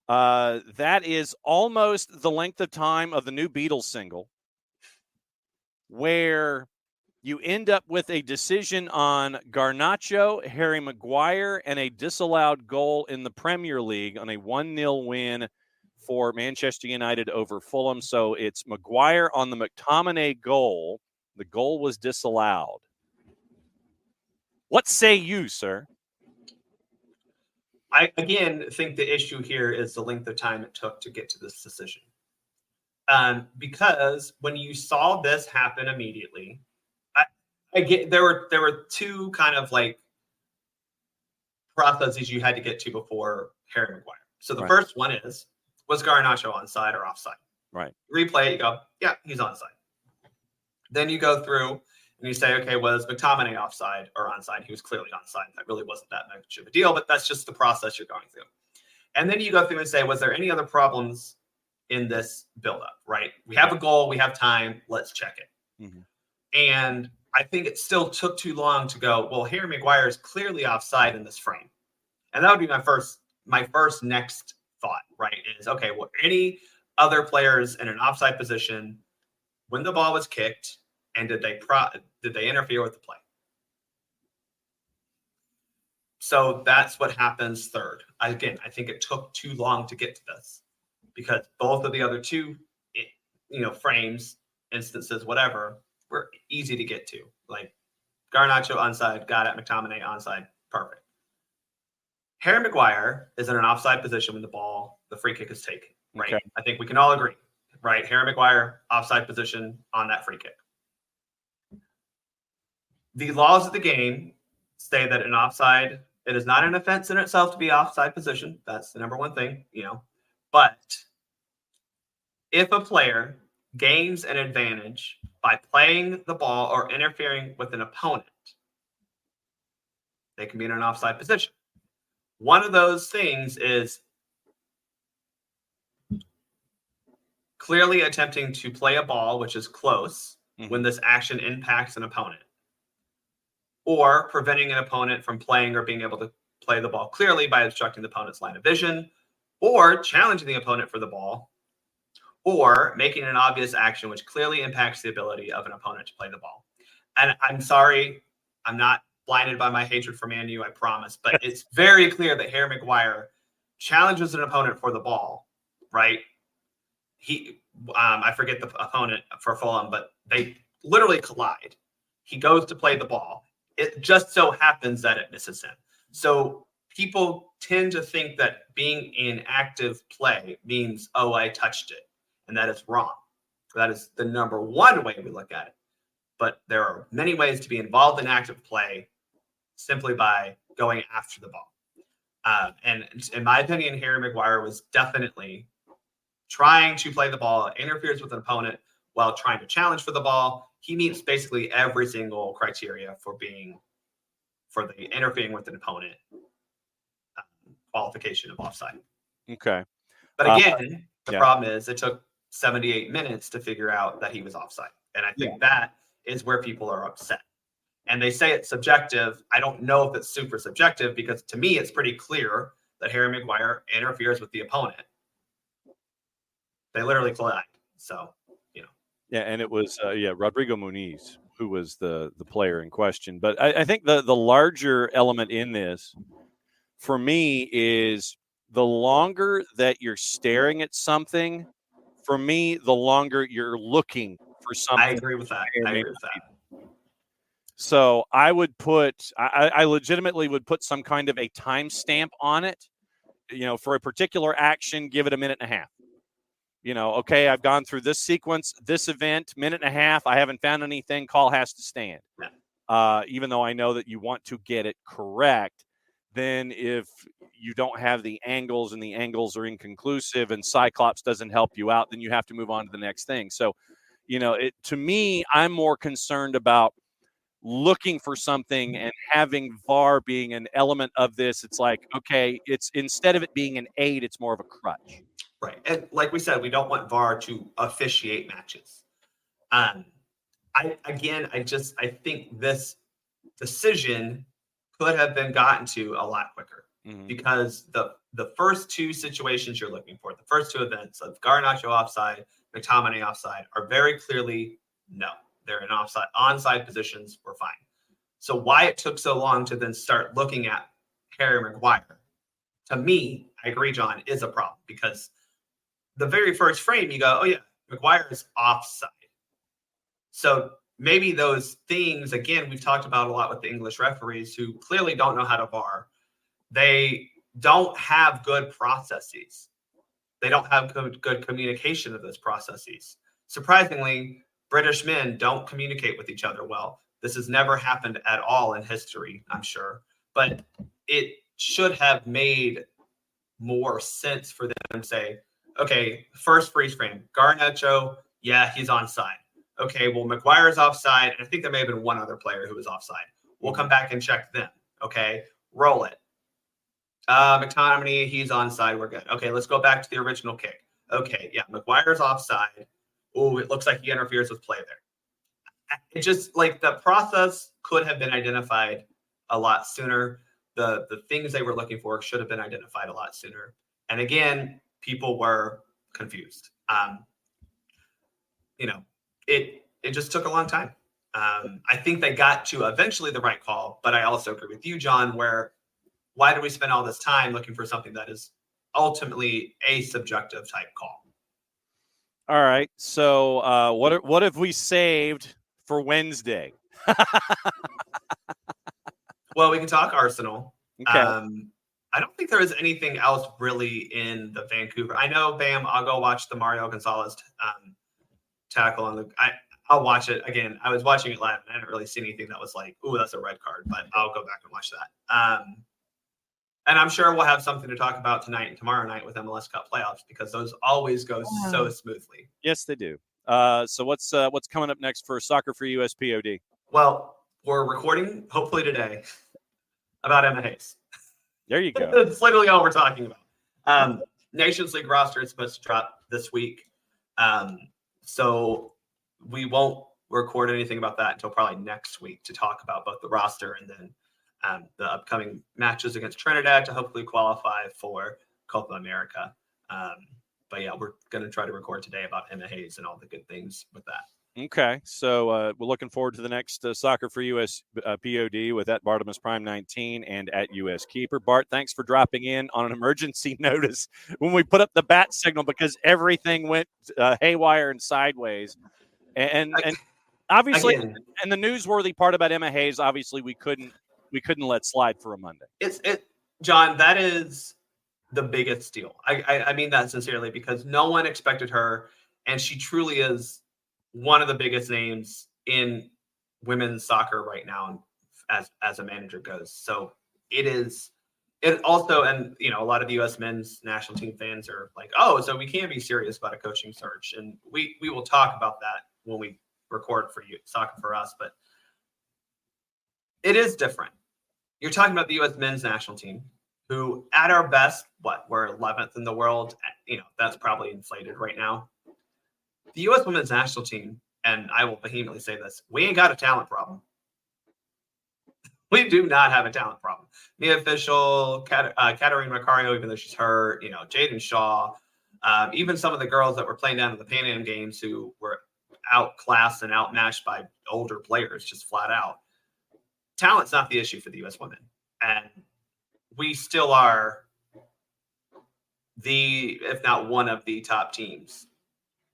That is almost the length of time of the new Beatles single, where you end up with a decision on Garnacho, Harry Maguire, and a disallowed goal in the Premier League on a 1-0 win for Manchester United over Fulham. So it's Maguire on the McTominay goal. The goal was disallowed. What say you, sir? I, again, think the issue here is the length of time it took to get to this decision. Because when you saw this happen immediately, I get there were two kind of like processes you had to get to before Harry Maguire. So the first one was Garnacho onside or offside? Right. Replay it, you go, yeah, he's onside. Then you go through and you say, okay, was McTominay offside or onside? He was clearly onside. That really wasn't that much of a deal, but that's just the process you're going through. And then you go through and say, was there any other problems in this buildup, right? We have a goal, we have time, let's check it. Mm-hmm. And I think it still took too long to go, well, Harry Maguire is clearly offside in this frame. And that would be my first next thought, right? Is, okay, well, any other players in an offside position when the ball was kicked, and did they interfere with the play? So that's what happens third. I think it took too long to get to this because both of the other two, frames, instances, whatever, were easy to get to. Like Garnacho onside, got it. McTominay onside, perfect. Harry Maguire is in an offside position when the free kick is taken, right? Okay. I think we can all agree, right? Harry Maguire, offside position on that free kick. The laws of the game say that an offside, it is not an offense in itself to be offside position. That's the number one thing, But if a player gains an advantage by playing the ball or interfering with an opponent, they can be in an offside position. One of those things is clearly attempting to play a ball, which is close, when this action impacts an opponent, or preventing an opponent from playing or being able to play the ball clearly by obstructing the opponent's line of vision, or challenging the opponent for the ball, or making an obvious action which clearly impacts the ability of an opponent to play the ball. And I'm sorry, I'm not blinded by my hatred for Man U, I promise, but it's very clear that Harry Maguire challenges an opponent for the ball, right? I forget the opponent for Fulham, but they literally collide. He goes to play the ball. It just so happens that it misses him. So people tend to think that being in active play means, oh, I touched it. And that is wrong. That is the number one way we look at it. But there are many ways to be involved in active play simply by going after the ball. And in my opinion, Harry Maguire was definitely trying to play the ball, interferes with an opponent while trying to challenge for the ball. He meets basically every single criteria for the interfering with an opponent qualification of offside. Okay. But again, the problem is it took 78 minutes to figure out that he was offside. And I think that is where people are upset. And they say it's subjective. I don't know if it's super subjective, because to me, it's pretty clear that Harry Maguire interferes with the opponent. They literally collide. So, Yeah, and it was Rodrigo Muniz who was the player in question. But I think the larger element in this, for me, is the longer that you're staring at something, for me, the longer you're looking for something. I agree with that. So I would I legitimately would put some kind of a timestamp on it, for a particular action, give it a minute and a half. Okay, I've gone through this sequence, this event, minute and a half. I haven't found anything. Call has to stand. Even though I know that you want to get it correct, then if you don't have the angles and the angles are inconclusive and Cyclops doesn't help you out, then you have to move on to the next thing. So, to me, I'm more concerned about looking for something and having VAR being an element of this. It's like, okay, it's instead of it being an aid, it's more of a crutch. Right. And like we said, we don't want VAR to officiate matches. I think this decision could have been gotten to a lot quicker, because the first two situations you're looking for, the first two events of Garnacho offside, McTominay offside, are very clearly no. They're in onside positions. We're fine. So why it took so long to then start looking at Harry Maguire, to me, I agree, John, is a problem, because the very first frame you go, oh yeah, Maguire is offside. So maybe those things, again, we've talked about a lot with the English referees who clearly don't know how to VAR. They don't have good processes. They don't have good communication of those processes. Surprisingly, British men don't communicate with each other well. This has never happened at all in history, I'm sure. But it should have made more sense for them to say, okay, first freeze frame, Garnacho, yeah, he's onside. Okay, well, Maguire's offside, and I think there may have been one other player who was offside. We'll come back and check them. Okay, roll it. McTominay, he's onside. We're good. Okay, let's go back to the original kick. Okay, yeah, Maguire's offside. Oh, it looks like he interferes with play there. It just, like, the process could have been identified a lot sooner. The things they were looking for should have been identified a lot sooner. And again, people were confused. It just took a long time. I think they got to eventually the right call, but I also agree with you, John, why do we spend all this time looking for something that is ultimately a subjective type call? All right. So what have we saved for Wednesday? Well, we can talk Arsenal. Okay. I don't think there is anything else really in the Vancouver. I know, Bam, I'll go watch the Mario Gonzalez tackle on the. I'll watch it again. I was watching it live and I didn't really see anything that was like, "Ooh, that's a red card," but I'll go back and watch that. And I'm sure we'll have something to talk about tonight and tomorrow night with MLS Cup playoffs, because those always go so smoothly. Yes, they do. So what's coming up next for Soccer for USPod? Well, we're recording hopefully today about Emma Hayes. There you go. That's literally all we're talking about. Nations League roster is supposed to drop this week. So we won't record anything about that until probably next week to talk about both the roster and then the upcoming matches against Trinidad to hopefully qualify for Copa America. But yeah, we're going to try to record today about Emma Hayes and all the good things with that. Okay, so we're looking forward to the next Soccer for US POD with at Bartimus Prime 19 and at US Keeper. Bart, thanks for dropping in on an emergency notice when we put up the bat signal because everything went haywire and sideways. And obviously, Again, and the newsworthy part about Emma Hayes, obviously we couldn't let slide for a Monday. John, that is the biggest deal. I mean that sincerely because no one expected her, and she truly is one of the biggest names in women's soccer right now as a manager goes. So it also, and a lot of the U.S. men's national team fans are like, oh, so we can be serious about a coaching search. And we will talk about that when we record for you, Soccer for Us, but it is different. You're talking about the U.S. men's national team, who at our best, we're 11th in the world. That's probably inflated right now. The U.S. women's national team, and I will vehemently say this, we ain't got a talent problem. We do not have a talent problem. Mia Official, Katarina Macario, even though she's hurt, Jaden Shaw, even some of the girls that were playing down in the Pan Am games who were outclassed and outmatched by older players, just flat out. Talent's not the issue for the U.S. women. And we still are if not one of the top teams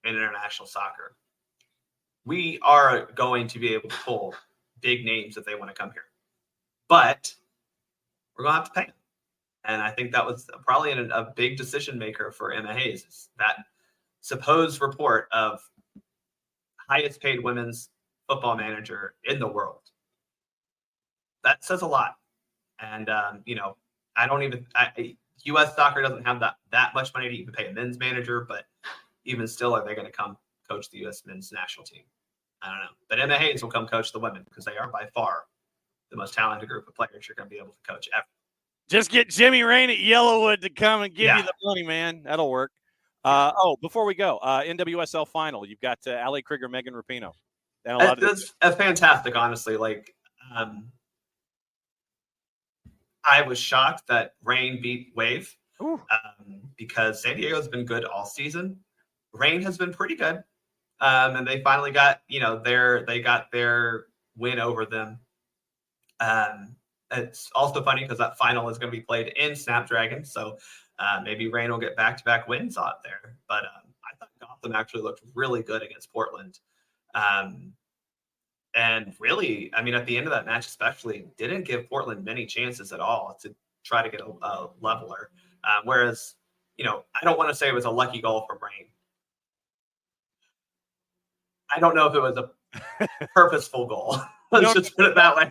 in international soccer. We are going to be able to pull big names if they want to come here. But we're going to have to pay them. And I think that was probably a big decision maker for Emma Hayes, that supposed report of highest paid women's football manager in the world. That says a lot. And, U.S. soccer doesn't have that much money to even pay a men's manager, but even still, are they going to come coach the U.S. men's national team? I don't know. But Emma Hayes will come coach the women because they are by far the most talented group of players you're going to be able to coach ever. Just get Jimmy Rain at Yellowwood to come and give you the money, man. That'll work. Before we go, NWSL final, you've got Ali Krieger, Megan Rapinoe. That's fantastic, honestly. I was shocked that Rain beat Wave because San Diego's been good all season. Rain has been pretty good, and they finally got their win over them. It's also funny because that final is going to be played in Snapdragon, so maybe Rain will get back-to-back wins out there. But I thought Gotham actually looked really good against Portland. And really, at the end of that match especially, didn't give Portland many chances at all to try to get a leveler. Whereas, I don't want to say it was a lucky goal from Rain. I don't know if it was a purposeful goal. Let's just put it that way.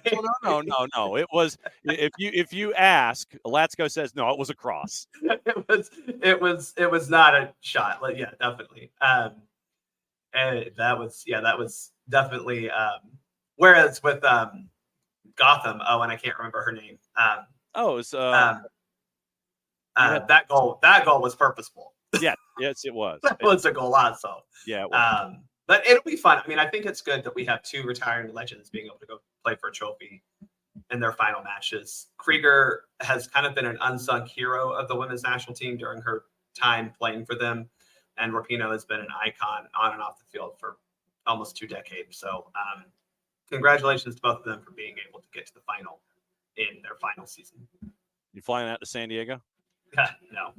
No. It was, if you ask, Latsko says, no, it was a cross. It was not a shot. Yeah, definitely. And that was definitely whereas with Gotham, and I can't remember her name. It was that goal was purposeful. Yes, it was. That was a golazo. Yeah, it was. But it'll be fun. I think it's good that we have two retiring legends being able to go play for a trophy in their final matches. Krieger has kind of been an unsung hero of the women's national team during her time playing for them. And Rapinoe has been an icon on and off the field for almost 2 decades. So congratulations to both of them for being able to get to the final in their final season. You flying out to San Diego? No.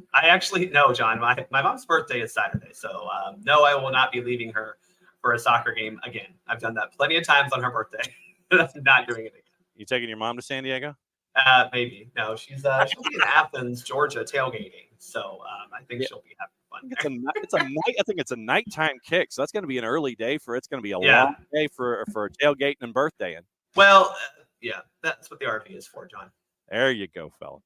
No, John. My mom's birthday is Saturday. So no, I will not be leaving her for a soccer game again. I've done that plenty of times on her birthday. I'm not doing it again. You taking your mom to San Diego? Maybe. No, she'll be in Athens, Georgia, tailgating. So I think she'll be having fun. I think it's a nighttime kick, so that's going to be an early day it's going to be a long day for tailgating and birthdaying. Well, that's what the RV is for, John. There you go, fella.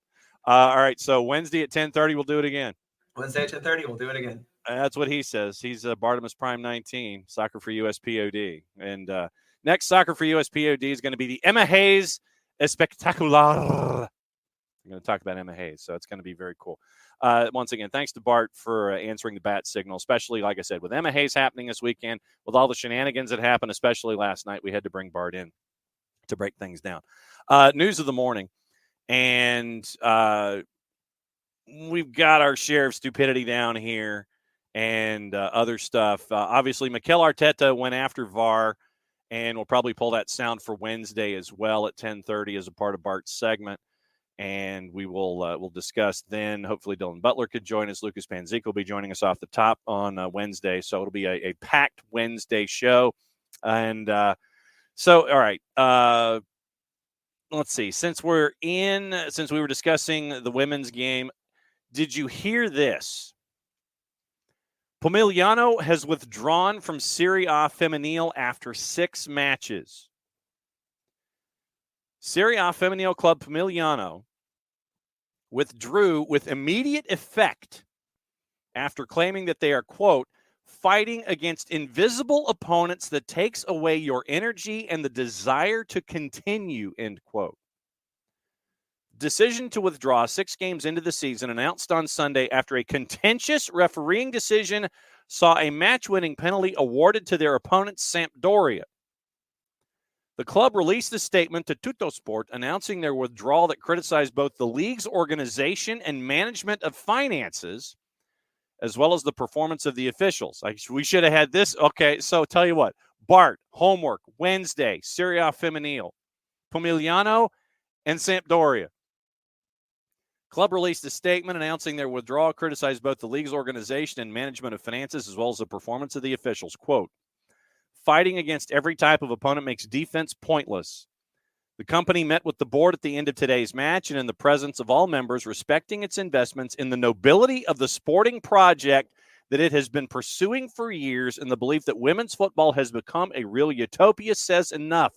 All right, so Wednesday at 10:30, we'll do it again. Wednesday at 10:30, we'll do it again. That's what he says. He's Bartimus Prime 19, Soccer for USPOD. And next Soccer for USPOD is going to be the Emma Hayes Espectacular. I'm going to talk about Emma Hayes, so it's going to be very cool. Once again, thanks to Bart for answering the bat signal, especially, like I said, with Emma Hayes happening this weekend, with all the shenanigans that happened, especially last night, we had to bring Bart in to break things down. News of the morning, and we've got our share of stupidity down here and other stuff. Obviously, Mikel Arteta went after VAR, and we'll probably pull that sound for Wednesday as well at 10:30 as a part of Bart's segment. And we will we'll discuss then. Hopefully, Dylan Butler could join us. Lucas Panzic will be joining us off the top on Wednesday. So it'll be a packed Wednesday show. And so, all right. Let's see. Since we were discussing the women's game, did you hear this? Pomigliano has withdrawn from Serie A Femminile after 6 matches. Serie A Femminile club Pomigliano withdrew with immediate effect after claiming that they are, quote, fighting against invisible opponents that takes away your energy and the desire to continue, end quote. Decision to withdraw 6 games into the season announced on Sunday after a contentious refereeing decision saw a match-winning penalty awarded to their opponent, Sampdoria. The club released a statement to Tuttosport announcing their withdrawal that criticized both the league's organization and management of finances, as well as the performance of the officials. We should have had this. Okay, so tell you what. Bart, homework, Wednesday, Serie A Femminile, Pomigliano, and Sampdoria. Club released a statement announcing their withdrawal, criticized both the league's organization and management of finances, as well as the performance of the officials. Quote, fighting against every type of opponent makes defense pointless. The company met with the board at the end of today's match and in the presence of all members, respecting its investments in the nobility of the sporting project that it has been pursuing for years, and the belief that women's football has become a real utopia, says enough.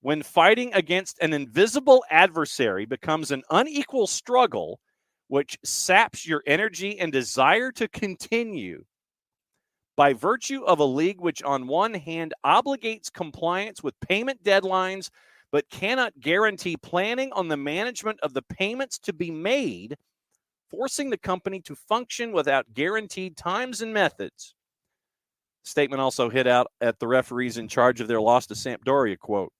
When fighting against an invisible adversary becomes an unequal struggle, which saps your energy and desire to continue, by virtue of a league which on one hand obligates compliance with payment deadlines but cannot guarantee planning on the management of the payments to be made, forcing the company to function without guaranteed times and methods. The statement also hit out at the referees in charge of their loss to Sampdoria, quote,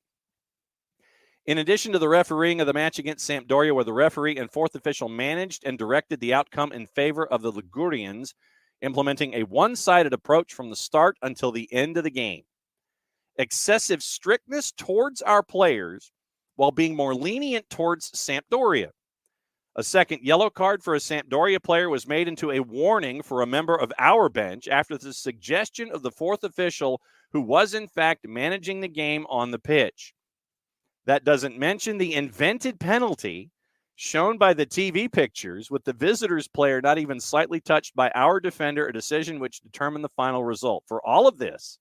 in addition to the refereeing of the match against Sampdoria, where the referee and 4th official managed and directed the outcome in favor of the Ligurians, implementing a one-sided approach from the start until the end of the game. Excessive strictness towards our players while being more lenient towards Sampdoria. A second yellow card for a Sampdoria player was made into a warning for a member of our bench after the suggestion of the 4th official, who was in fact managing the game on the pitch. That doesn't mention the invented penalty shown by the TV pictures, with the visitors' player not even slightly touched by our defender, a decision which determined the final result. For all of this,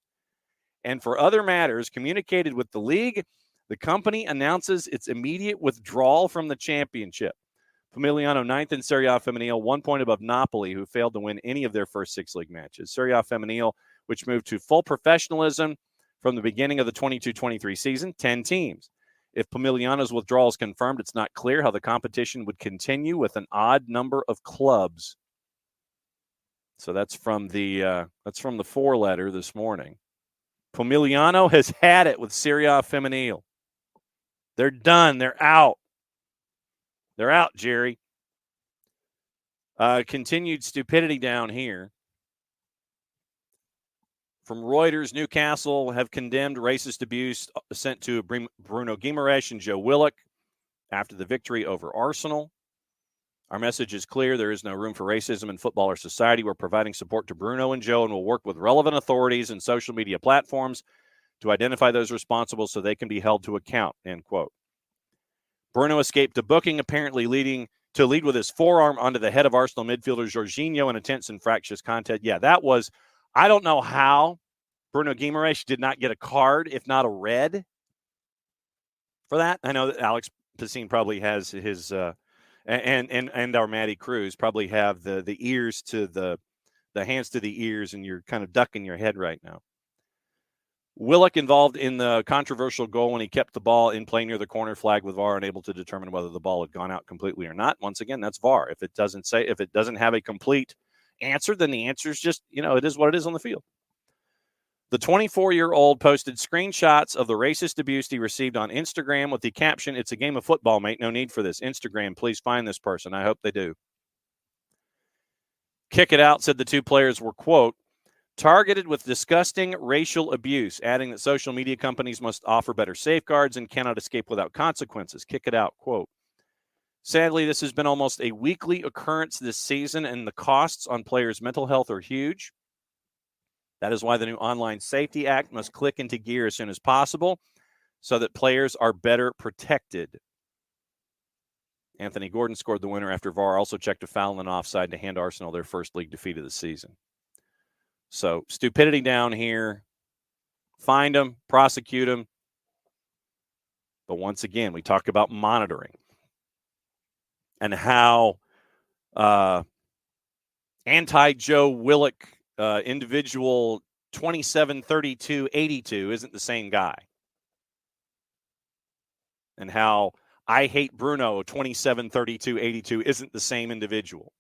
and for other matters communicated with the league, the company announces its immediate withdrawal from the championship. Pomigliano 9th in Serie A Femminile, 1 point above Napoli, who failed to win any of their first 6 league matches. Serie A Femminile, which moved to full professionalism from the beginning of the 22-23 season, 10 teams. If Pomigliano's withdrawal is confirmed, it's not clear how the competition would continue with an odd number of clubs. So that's from the 4-letter this morning. Pomigliano has had it with Serie A Femminile. They're done. They're out. They're out, Jerry. Continued stupidity down here. From Reuters, Newcastle have condemned racist abuse sent to Bruno Guimaraes and Joe Willock after the victory over Arsenal. Our message is clear. There is no room for racism in football or society. We're providing support to Bruno and Joe and will work with relevant authorities and social media platforms to identify those responsible so they can be held to account, end quote. Bruno escaped a booking, apparently lead with his forearm onto the head of Arsenal midfielder Jorginho in a tense and fractious contest. Yeah, that was... I don't know how Bruno Guimaraes did not get a card, if not a red, for that. I know that Alex Pacine probably has his, and our Matty Cruz probably have the ears to the hands to the ears, and you're kind of ducking your head right now. Willock involved in the controversial goal when he kept the ball in play near the corner flag with VAR, unable to determine whether the ball had gone out completely or not. Once again, that's VAR. If it doesn't have a complete answer, then the answer is just, it is what it is on the field. The 24-year-old posted screenshots of the racist abuse he received on Instagram with the caption, "It's a game of football, mate. No need for this. Instagram, please find this person." I hope they do. Kick It Out said the two players were, quote, targeted with disgusting racial abuse, adding that social media companies must offer better safeguards and cannot escape without consequences. Kick It Out, quote, sadly, this has been almost a weekly occurrence this season, and the costs on players' mental health are huge. That is why the new Online Safety Act must click into gear as soon as possible so that players are better protected. Anthony Gordon scored the winner after VAR also checked a foul and an offside to hand Arsenal their first league defeat of the season. So, stupidity down here. Find them, prosecute them. But once again, we talk about monitoring and how anti-Joe Willock individual 27-32-82 isn't the same guy. And how I hate Bruno 27-32-82 isn't the same individual.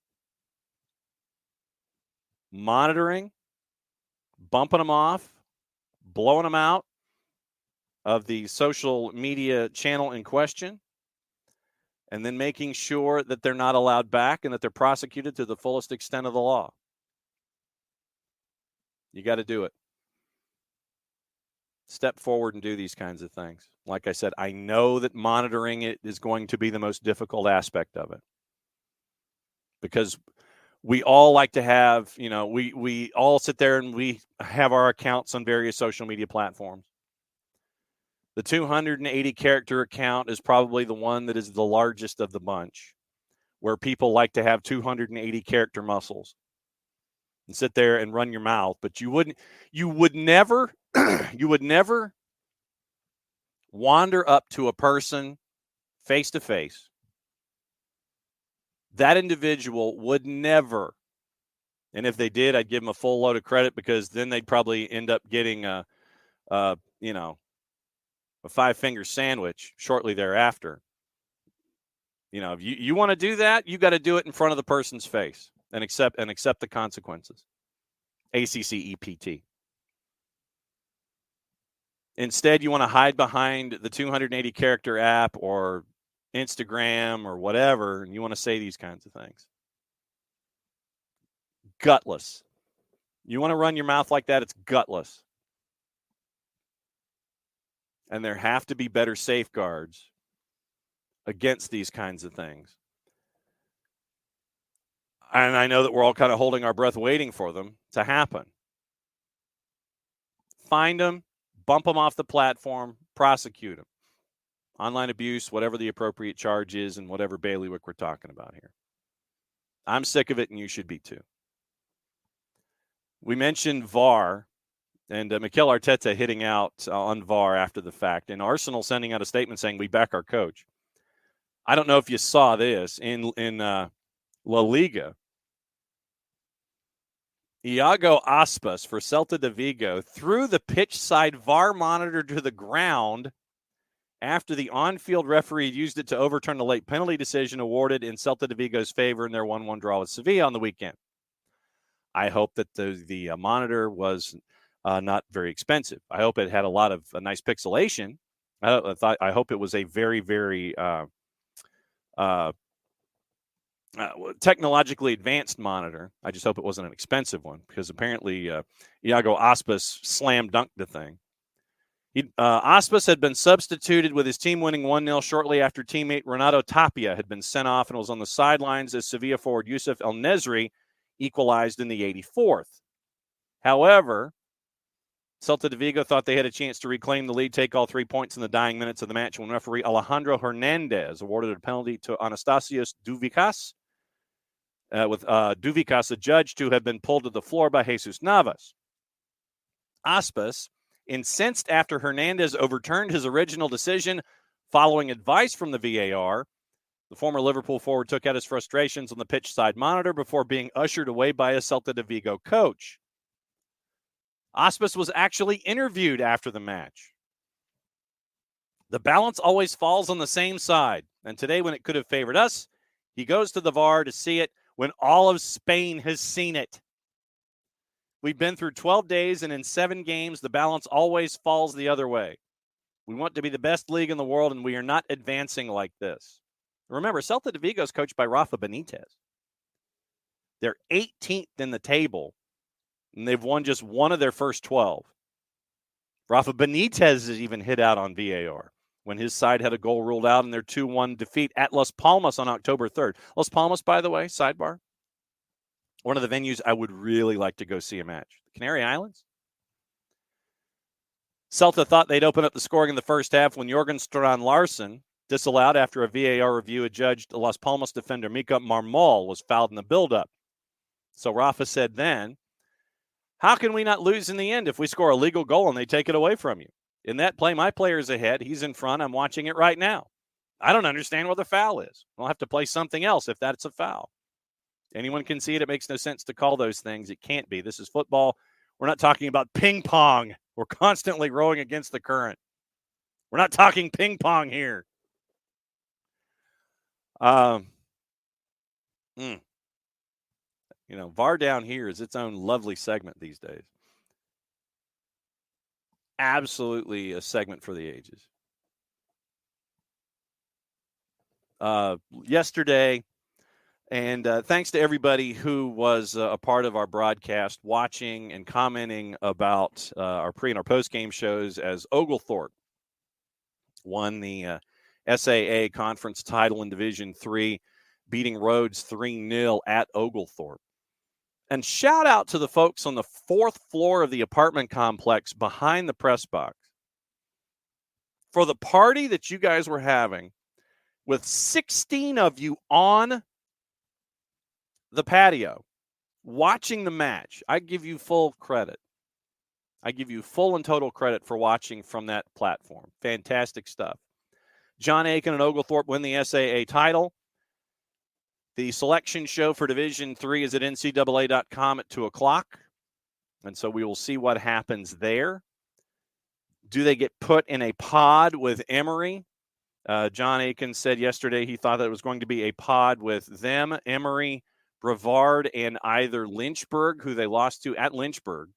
Monitoring, bumping them off, blowing them out of the social media channel in question, and then making sure that they're not allowed back and that they're prosecuted to the fullest extent of the law. You got to do it. Step forward and do these kinds of things. Like I said, I know that monitoring it is going to be the most difficult aspect of it. Because we all like to have, we all sit there and we have our accounts on various social media platforms. The 280 character account is probably the one that is the largest of the bunch, where people like to have 280 character muscles and sit there and run your mouth. But you would never wander up to a person face to face. That individual would never, and if they did, I'd give them a full load of credit, because then they'd probably end up getting a 5-finger sandwich shortly thereafter. If you want to do that, you got to do it in front of the person's face and accept the consequences. ACCEPT. Instead, you want to hide behind the 280 character app or Instagram or whatever, and you want to say these kinds of things. Gutless. You want to run your mouth like that, it's gutless. And there have to be better safeguards against these kinds of things. And I know that we're all kind of holding our breath waiting for them to happen. Find them, bump them off the platform, prosecute them. Online abuse, whatever the appropriate charge is, and whatever bailiwick we're talking about here. I'm sick of it, and you should be too. We mentioned VAR, and Mikel Arteta hitting out on VAR after the fact, and Arsenal sending out a statement saying, "We back our coach." I don't know if you saw this in La Liga. Iago Aspas for Celta de Vigo threw the pitch side VAR monitor to the ground after the on-field referee used it to overturn the late penalty decision awarded in Celta de Vigo's favor in their 1-1 draw with Sevilla on the weekend. I hope that the monitor was not very expensive. I hope it had a lot of nice pixelation. I hope it was a very, very technologically advanced monitor. I just hope it wasn't an expensive one, because apparently Iago Aspas slam dunked the thing. Aspas had been substituted with his team winning 1-0 shortly after teammate Renato Tapia had been sent off and was on the sidelines as Sevilla forward Yusuf El-Nesri equalized in the 84th. However, Celta de Vigo thought they had a chance to reclaim the lead, take all 3 points in the dying minutes of the match when referee Alejandro Hernandez awarded a penalty to Anastasios Douvikas, with Douvikas adjudged to have been pulled to the floor by Jesus Navas. Aspas, incensed after Hernandez overturned his original decision following advice from the VAR, the former Liverpool forward took out his frustrations on the pitch side monitor before being ushered away by a Celta de Vigo coach. Osmus was actually interviewed after the match. The balance always falls on the same side. And today, when it could have favored us, he goes to the VAR to see it when all of Spain has seen it. We've been through 12 days, and in 7 games, the balance always falls the other way. We want to be the best league in the world, and we are not advancing like this. Remember, Celta de Vigo is coached by Rafa Benitez. They're 18th in the table, and they've won just one of their first 12. Rafa Benitez has even hit out on VAR when his side had a goal ruled out in their 2-1 defeat at Las Palmas on October 3rd. Las Palmas, by the way, sidebar, one of the venues I would really like to go see a match. The Canary Islands. Celta thought they'd open up the scoring in the first half when Jorgen Strand Larsen, disallowed after a VAR review, adjudged Las Palmas defender Mika Marmol was fouled in the buildup. So Rafa said then, how can we not lose in the end if we score a legal goal and they take it away from you? In that play, my player's ahead. He's in front. I'm watching it right now. I don't understand what the foul is. We'll have to play something else if that's a foul. Anyone can see it. It makes no sense to call those things. It can't be. This is football. We're not talking about ping pong. We're constantly rowing against the current. We're not talking ping pong here. VAR down here is its own lovely segment these days. Absolutely a segment for the ages. Yesterday, and thanks to everybody who was a part of our broadcast, watching and commenting about our pre and our post-game shows, as Oglethorpe won the SAA conference title in Division III, beating Rhodes 3-0 at Oglethorpe. And shout out to the folks on the 4th floor of the apartment complex behind the press box for the party that you guys were having with 16 of you on the patio watching the match. I give you full credit. I give you full and total credit for watching from that platform. Fantastic stuff. John Aiken and Oglethorpe win the SAA title. The selection show for Division III is at ncaa.com at 2 o'clock. And so we will see what happens there. Do they get put in a pod with Emory? John Aiken said yesterday he thought that it was going to be a pod with them, Emory, Brevard, and either Lynchburg, who they lost to at Lynchburg,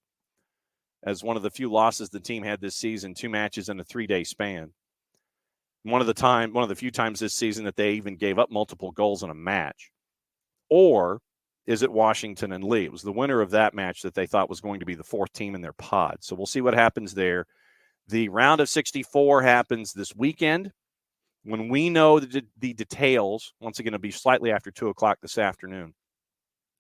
as one of the few losses the team had this season, 2 matches in a 3-day span. One of the few times this season that they even gave up multiple goals in a match. Or is it Washington and Lee? It was the winner of that match that they thought was going to be the 4th team in their pod. So we'll see what happens there. The round of 64 happens this weekend. When we know the details, once again, it'll be slightly after 2 o'clock this afternoon.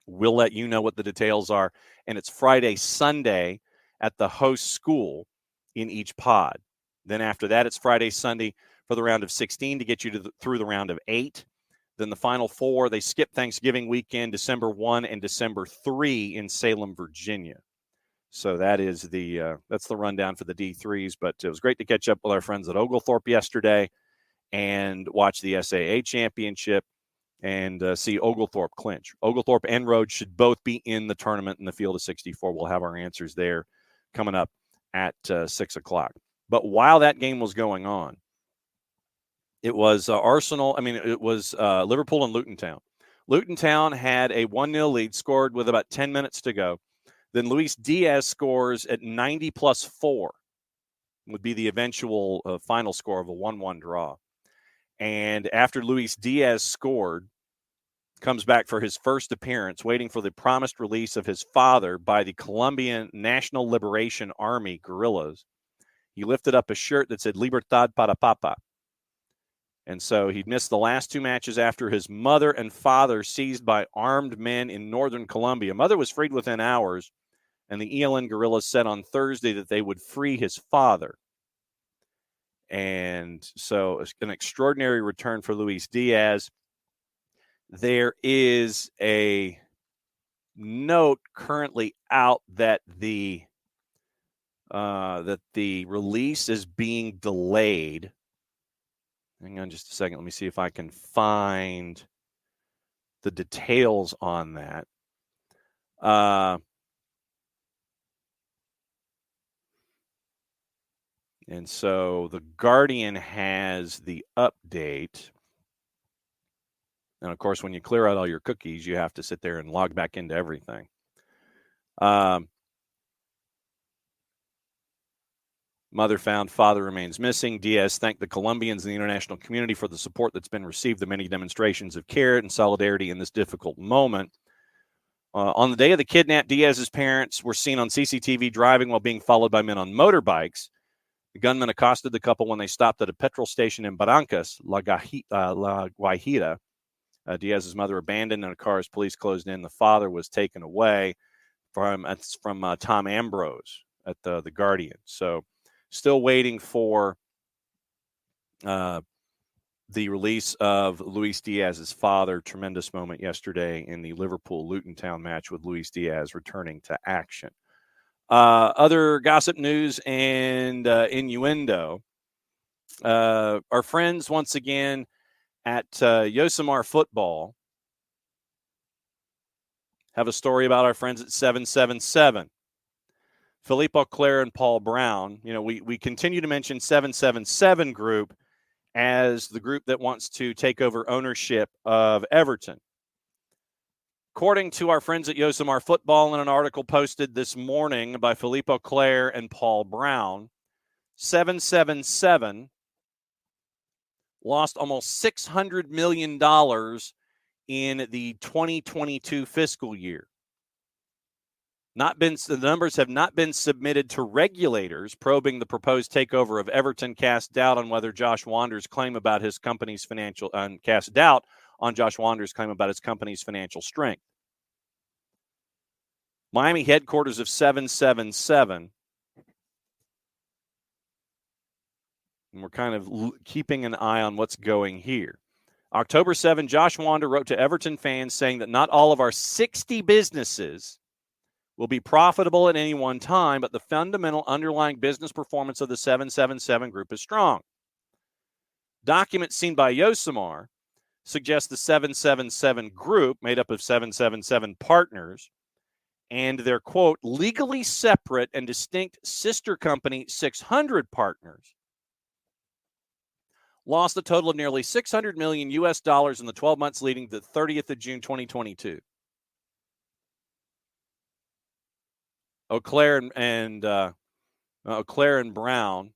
We'll let you know what the details are. And it's Friday, Sunday at the host school in each pod. Then after that, it's Friday, Sunday for the round of 16 to get you through the round of 8. Then the final 4, they skip Thanksgiving weekend, December 1 and December 3 in Salem, Virginia. So that is that's the rundown for the D3s. But it was great to catch up with our friends at Oglethorpe yesterday and watch the SAA championship and see Oglethorpe clinch. Oglethorpe and Rhodes should both be in the tournament in the field of 64. We'll have our answers there coming up at 6 o'clock. But while that game was going on, it was Liverpool and Luton Town. Luton Town had a 1-0 lead, scored with about 10 minutes to go. Then Luis Diaz scores at 90 plus 4, would be the eventual final score of a 1-1 draw. And after Luis Diaz scored, comes back for his first appearance, waiting for the promised release of his father by the Colombian National Liberation Army guerrillas. He lifted up a shirt that said Libertad para Papa. And so he'd missed the last 2 matches after his mother and father seized by armed men in northern Colombia. Mother was freed within hours, and the ELN guerrillas said on Thursday that they would free his father. And so it's an extraordinary return for Luis Diaz. There is a note currently out that the release is being delayed. Hang on just a second. Let me see if I can find the details on that. And so the Guardian has the update. And, of course, when you clear out all your cookies, you have to sit there and log back into everything. Mother found, father remains missing. Diaz thanked the Colombians and the international community for the support that's been received, the many demonstrations of care and solidarity in this difficult moment. On the day of the kidnap, Diaz's parents were seen on CCTV driving while being followed by men on motorbikes. The gunman accosted the couple when they stopped at a petrol station in Barrancas, La Guajira. Diaz's mother abandoned in a car as police closed in. The father was taken away from Tom Ambrose at the Guardian. So still waiting for the release of Luis Diaz's father. Tremendous moment yesterday in the Liverpool-Luton Town match with Luis Diaz returning to action. Other gossip news and innuendo. Our friends, once again, at Yosemar Football have a story about our friends at 777. Philippe Auclair and Paul Brown. You know, we continue to mention 777 Group as the group that wants to take over ownership of Everton. According to our friends at Yosemar Football, in an article posted this morning by Philippe Auclair and Paul Brown, 777 lost almost $600 million in the 2022 fiscal year. The numbers have not been submitted to regulators probing the proposed takeover of Everton. Cast doubt on Josh Wander's claim about his company's financial strength. Miami headquarters of 777. And we're kind of keeping an eye on what's going here. October 7, Josh Wander wrote to Everton fans saying that not all of our 60 businesses will be profitable at any one time, but the fundamental underlying business performance of the 777 Group is strong. Documents seen by Yosemar suggest the 777 Group, made up of 777 partners, and their, quote, legally separate and distinct sister company, 600 Partners, lost a total of nearly $600 million in the 12 months leading to the 30th of June, 2022. Auclair and Brown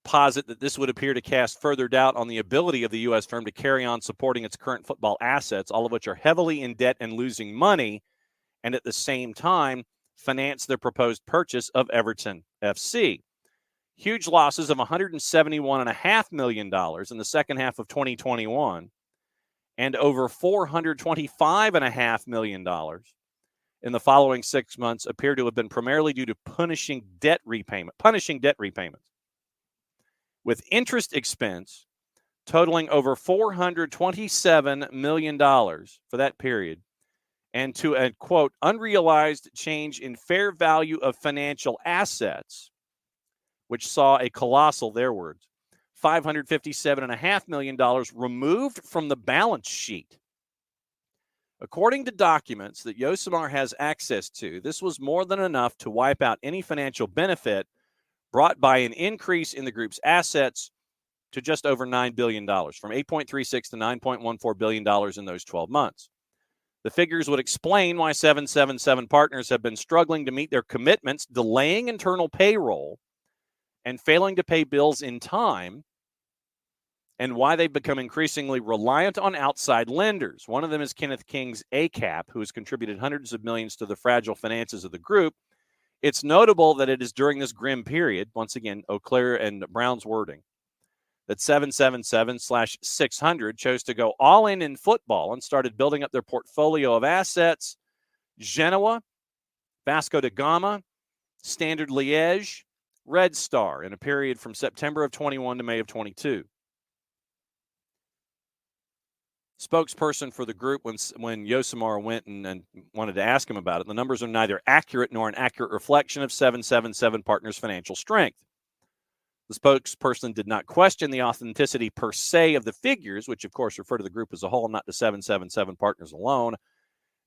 posit that this would appear to cast further doubt on the ability of the U.S. firm to carry on supporting its current football assets, all of which are heavily in debt and losing money, and at the same time finance their proposed purchase of Everton FC. Huge losses of $171.5 million in the second half of 2021 and over $425.5 million in the following 6 months appear to have been primarily due to punishing debt repayments, with interest expense totaling over $427 million for that period, and to a, quote, unrealized change in fair value of financial assets, which saw a colossal, their words, $557.5 million removed from the balance sheet. According to documents that Yosemar has access to, this was more than enough to wipe out any financial benefit brought by an increase in the group's assets to just over $9 billion, from $8.36 to $9.14 billion in those 12 months. The figures would explain why 777 Partners have been struggling to meet their commitments, delaying internal payroll, and failing to pay bills in time, and why they've become increasingly reliant on outside lenders. One of them is Kenneth King's ACAP, who has contributed hundreds of millions to the fragile finances of the group. It's notable that it is during this grim period, once again, Auclair and Brown's wording, that 777/600 chose to go all in football and started building up their portfolio of assets. Genoa, Vasco da Gama, Standard Liège, Red Star in a period from September of 21 to May of 22. Spokesperson for the group, when Yosemar went and wanted to ask him about it, the numbers are neither accurate nor an accurate reflection of 777 Partners' financial strength. The spokesperson did not question the authenticity per se of the figures, which of course refer to the group as a whole, not to 777 Partners alone,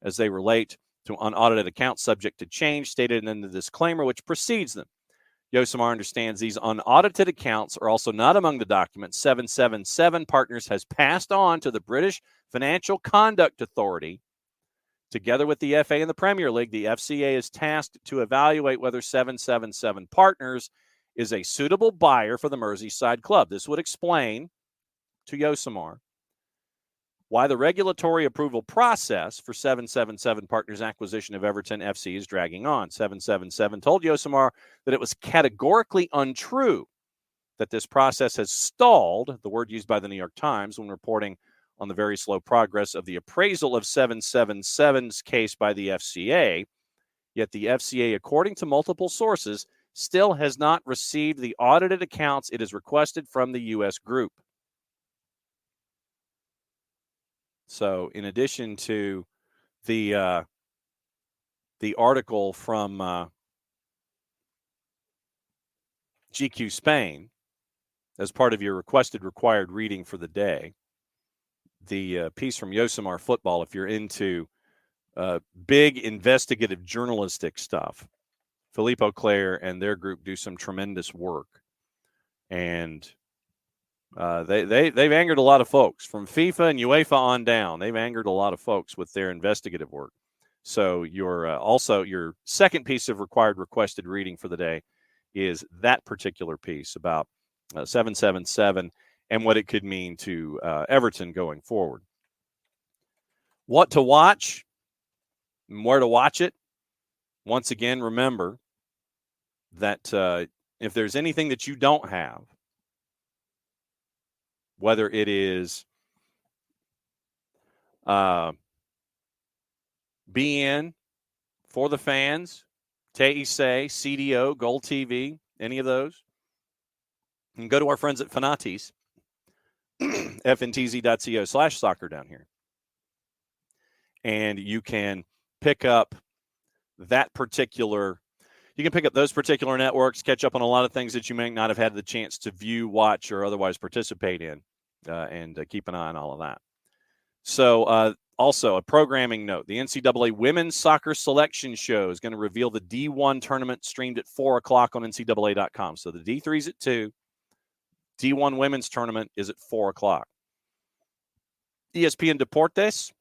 as they relate to unaudited accounts subject to change, stated in the disclaimer which precedes them. Yosemar understands these unaudited accounts are also not among the documents 777 Partners has passed on to the British Financial Conduct Authority. Together with the FA and the Premier League, the FCA is tasked to evaluate whether 777 Partners is a suitable buyer for the Merseyside club. This would explain to Yosemar why the regulatory approval process for 777 Partners' acquisition of Everton FC is dragging on. 777 told Yosemar that it was categorically untrue that this process has stalled, the word used by the New York Times when reporting on the very slow progress of the appraisal of 777's case by the FCA. Yet the FCA, according to multiple sources, still has not received the audited accounts it has requested from the U.S. group. So, in addition to the article from GQ Spain, as part of your required reading for the day, the piece from Yosemar Football, if you're into big investigative journalistic stuff, Philippe Auclair and their group do some tremendous work, and they've angered a lot of folks from FIFA and UEFA on down. They've angered a lot of folks with their investigative work. So your second piece of requested reading for the day is that particular piece about 777 and what it could mean to Everton going forward. What to watch and where to watch it. Once again, remember that if there's anything that you don't have, whether it is BN for the fans, TEC, CDO, Gold TV, any of those, you can go to our friends at Fanatis, fntz.co/soccerdownhere. And you can pick up those particular networks, catch up on a lot of things that you may not have had the chance to view, watch, or otherwise participate in, and keep an eye on all of that. So also a programming note, the NCAA Women's Soccer Selection Show is going to reveal the D1 tournament streamed at 4 o'clock on NCAA.com. So the D3 is at 2. D1 Women's Tournament is at 4 o'clock. ESPN Deportes,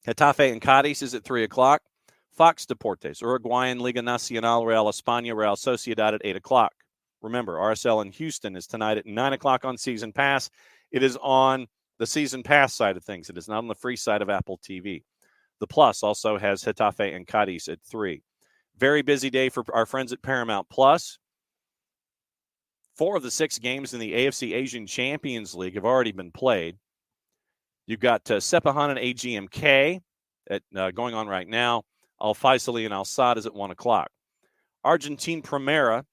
Getafe and Cádiz is at 3 o'clock. Fox Deportes, Uruguayan Liga Nacional, Real España, Real Sociedad at 8 o'clock. Remember, RSL in Houston is tonight at 9 o'clock on Season Pass. It is on the Season Pass side of things. It is not on the free side of Apple TV. The Plus also has Getafe and Cádiz at 3. Very busy day for our friends at Paramount Plus. 4 of the 6 games in the AFC Asian Champions League have already been played. You've got Sepahan and AGMK going on right now. Al Faisali and Al Sadd is at 1 o'clock. Argentine Primera,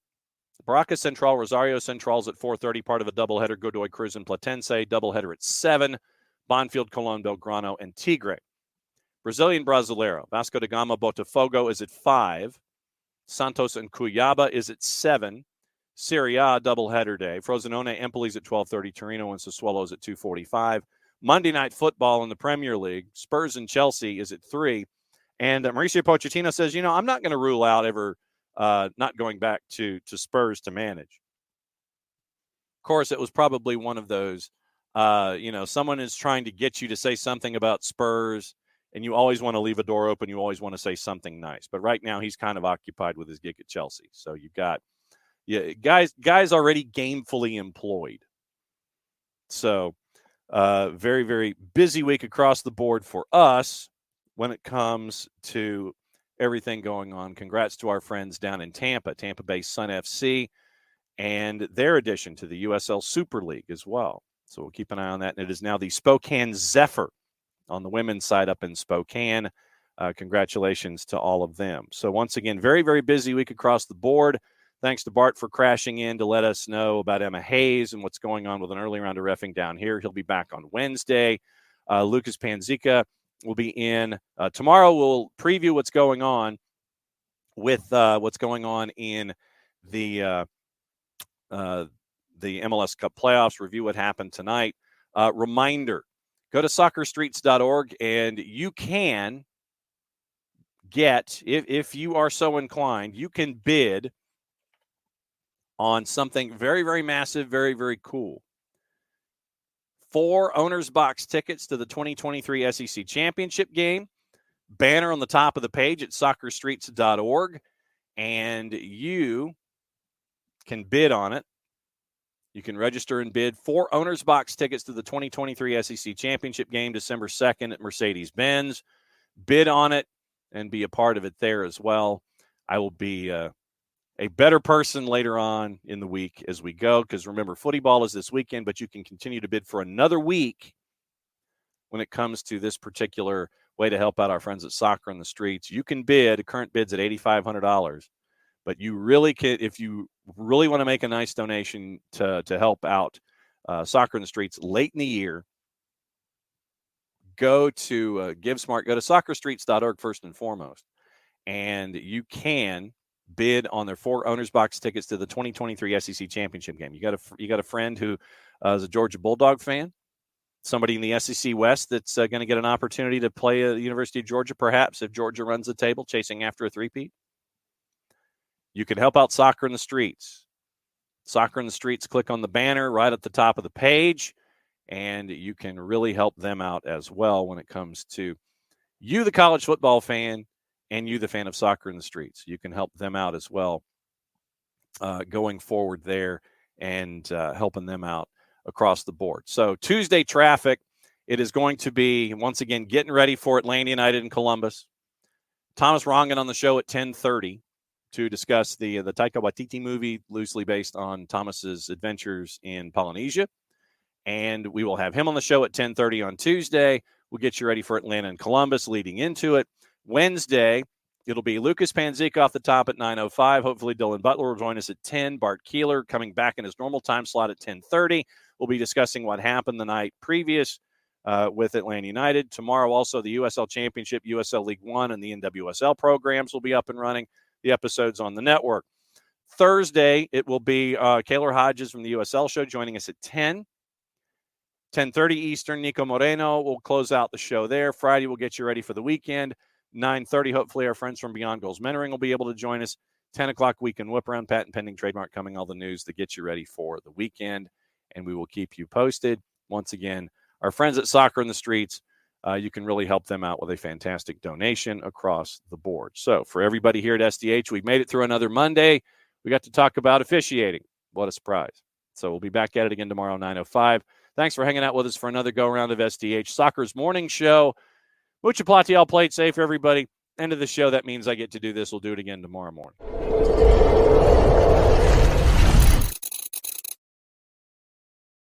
Barraca Central, Rosario Central's at 4:30, part of a doubleheader. Godoy Cruz and Platense, doubleheader at 7. Bonfield, Colón, Belgrano, and Tigre. Brazilian Brasileiro, Vasco da Gama, Botafogo is at 5. Santos and Cuyaba is at 7. Serie A doubleheader day. Frosinone, Empoli's at 12:30. Torino and Sassuolo's at 2:45. Monday Night Football in the Premier League. Spurs and Chelsea is at 3. And Mauricio Pochettino says, I'm not going to rule out ever not going back to Spurs to manage. Of course, it was probably one of those, someone is trying to get you to say something about Spurs, and you always want to leave a door open. You always want to say something nice. But right now, he's kind of occupied with his gig at Chelsea. So you've got guys already gamefully employed. So very, very busy week across the board for us when it comes to everything going on. Congrats to our friends down in Tampa Bay Sun FC, and their addition to the USL Super League as well. So we'll keep an eye on that. And it is now the Spokane Zephyr on the women's side up in Spokane. Congratulations to all of them. So once again, very, very busy week across the board. Thanks to Bart for crashing in to let us know about Emma Hayes and what's going on with an early round of Reffingdownhere. He'll be back on Wednesday. Lucas Panzica will be in. Tomorrow we'll preview what's going on with what's going on in the MLS Cup playoffs, review what happened tonight. Reminder, go to soccerstreets.org and you can get, if you are so inclined, you can bid on something very, very massive, very, very cool. 4 Owners Box tickets to the 2023 SEC Championship game. Banner on the top of the page at soccerstreets.org, and you can bid on it. You can register and bid 4 Owners Box tickets to the 2023 SEC Championship game December 2nd at Mercedes-Benz. Bid on it and be a part of it there as well. I will be a better person later on in the week as we go, because remember, footy ball is this weekend, but you can continue to bid for another week when it comes to this particular way to help out our friends at Soccer in the Streets. You can bid, current bid's at $8,500, but you really can, if you really want to make a nice donation to help out Soccer in the Streets late in the year, go to GiveSmart, go to soccerstreets.org first and foremost, and you can bid on their 4 Owners Box tickets to the 2023 SEC Championship game. You got a friend who is a Georgia Bulldog fan, somebody in the SEC West that's going to get an opportunity to play at the University of Georgia, perhaps, if Georgia runs the table, chasing after a three-peat. You can help out Soccer in the Streets. Soccer in the Streets, click on the banner right at the top of the page, and you can really help them out as well when it comes to you, the college football fan, and you, the fan of Soccer in the Streets. You can help them out as well going forward there and helping them out across the board. So Tuesday traffic, it is going to be, once again, getting ready for Atlanta United in Columbus. Thomas Rongan on the show at 10:30 to discuss the Taika Waititi movie, loosely based on Thomas's adventures in Polynesia. And we will have him on the show at 10:30 on Tuesday. We'll get you ready for Atlanta and Columbus leading into it. Wednesday, it'll be Lucas Panzica off the top at 9:05. Hopefully Dylan Butler will join us at 10. Bart Keeler coming back in his normal time slot at 10:30. We'll be discussing what happened the night previous with Atlanta United. Tomorrow also the USL Championship, USL League One, and the NWSL programs will be up and running. The episodes on the network. Thursday, it will be Kaylor Hodges from the USL show joining us at 10. 10:30 Eastern, Nico Moreno will close out the show there. Friday, we'll get you ready for the weekend. 9:30, hopefully our friends from Beyond Goals Mentoring will be able to join us. 10 o'clock weekend whip around, patent pending, trademark coming, all the news to get you ready for the weekend. And we will keep you posted. Once again, our friends at Soccer in the Streets, you can really help them out with a fantastic donation across the board. So for everybody here at SDH, we've made it through another Monday. We got to talk about officiating. What a surprise. So we'll be back at it again tomorrow, 9:05. Thanks for hanging out with us for another go-round of SDH Soccer's morning show. Mucha Platiel, played safe, everybody. End of the show. That means I get to do this. We'll do it again tomorrow morning.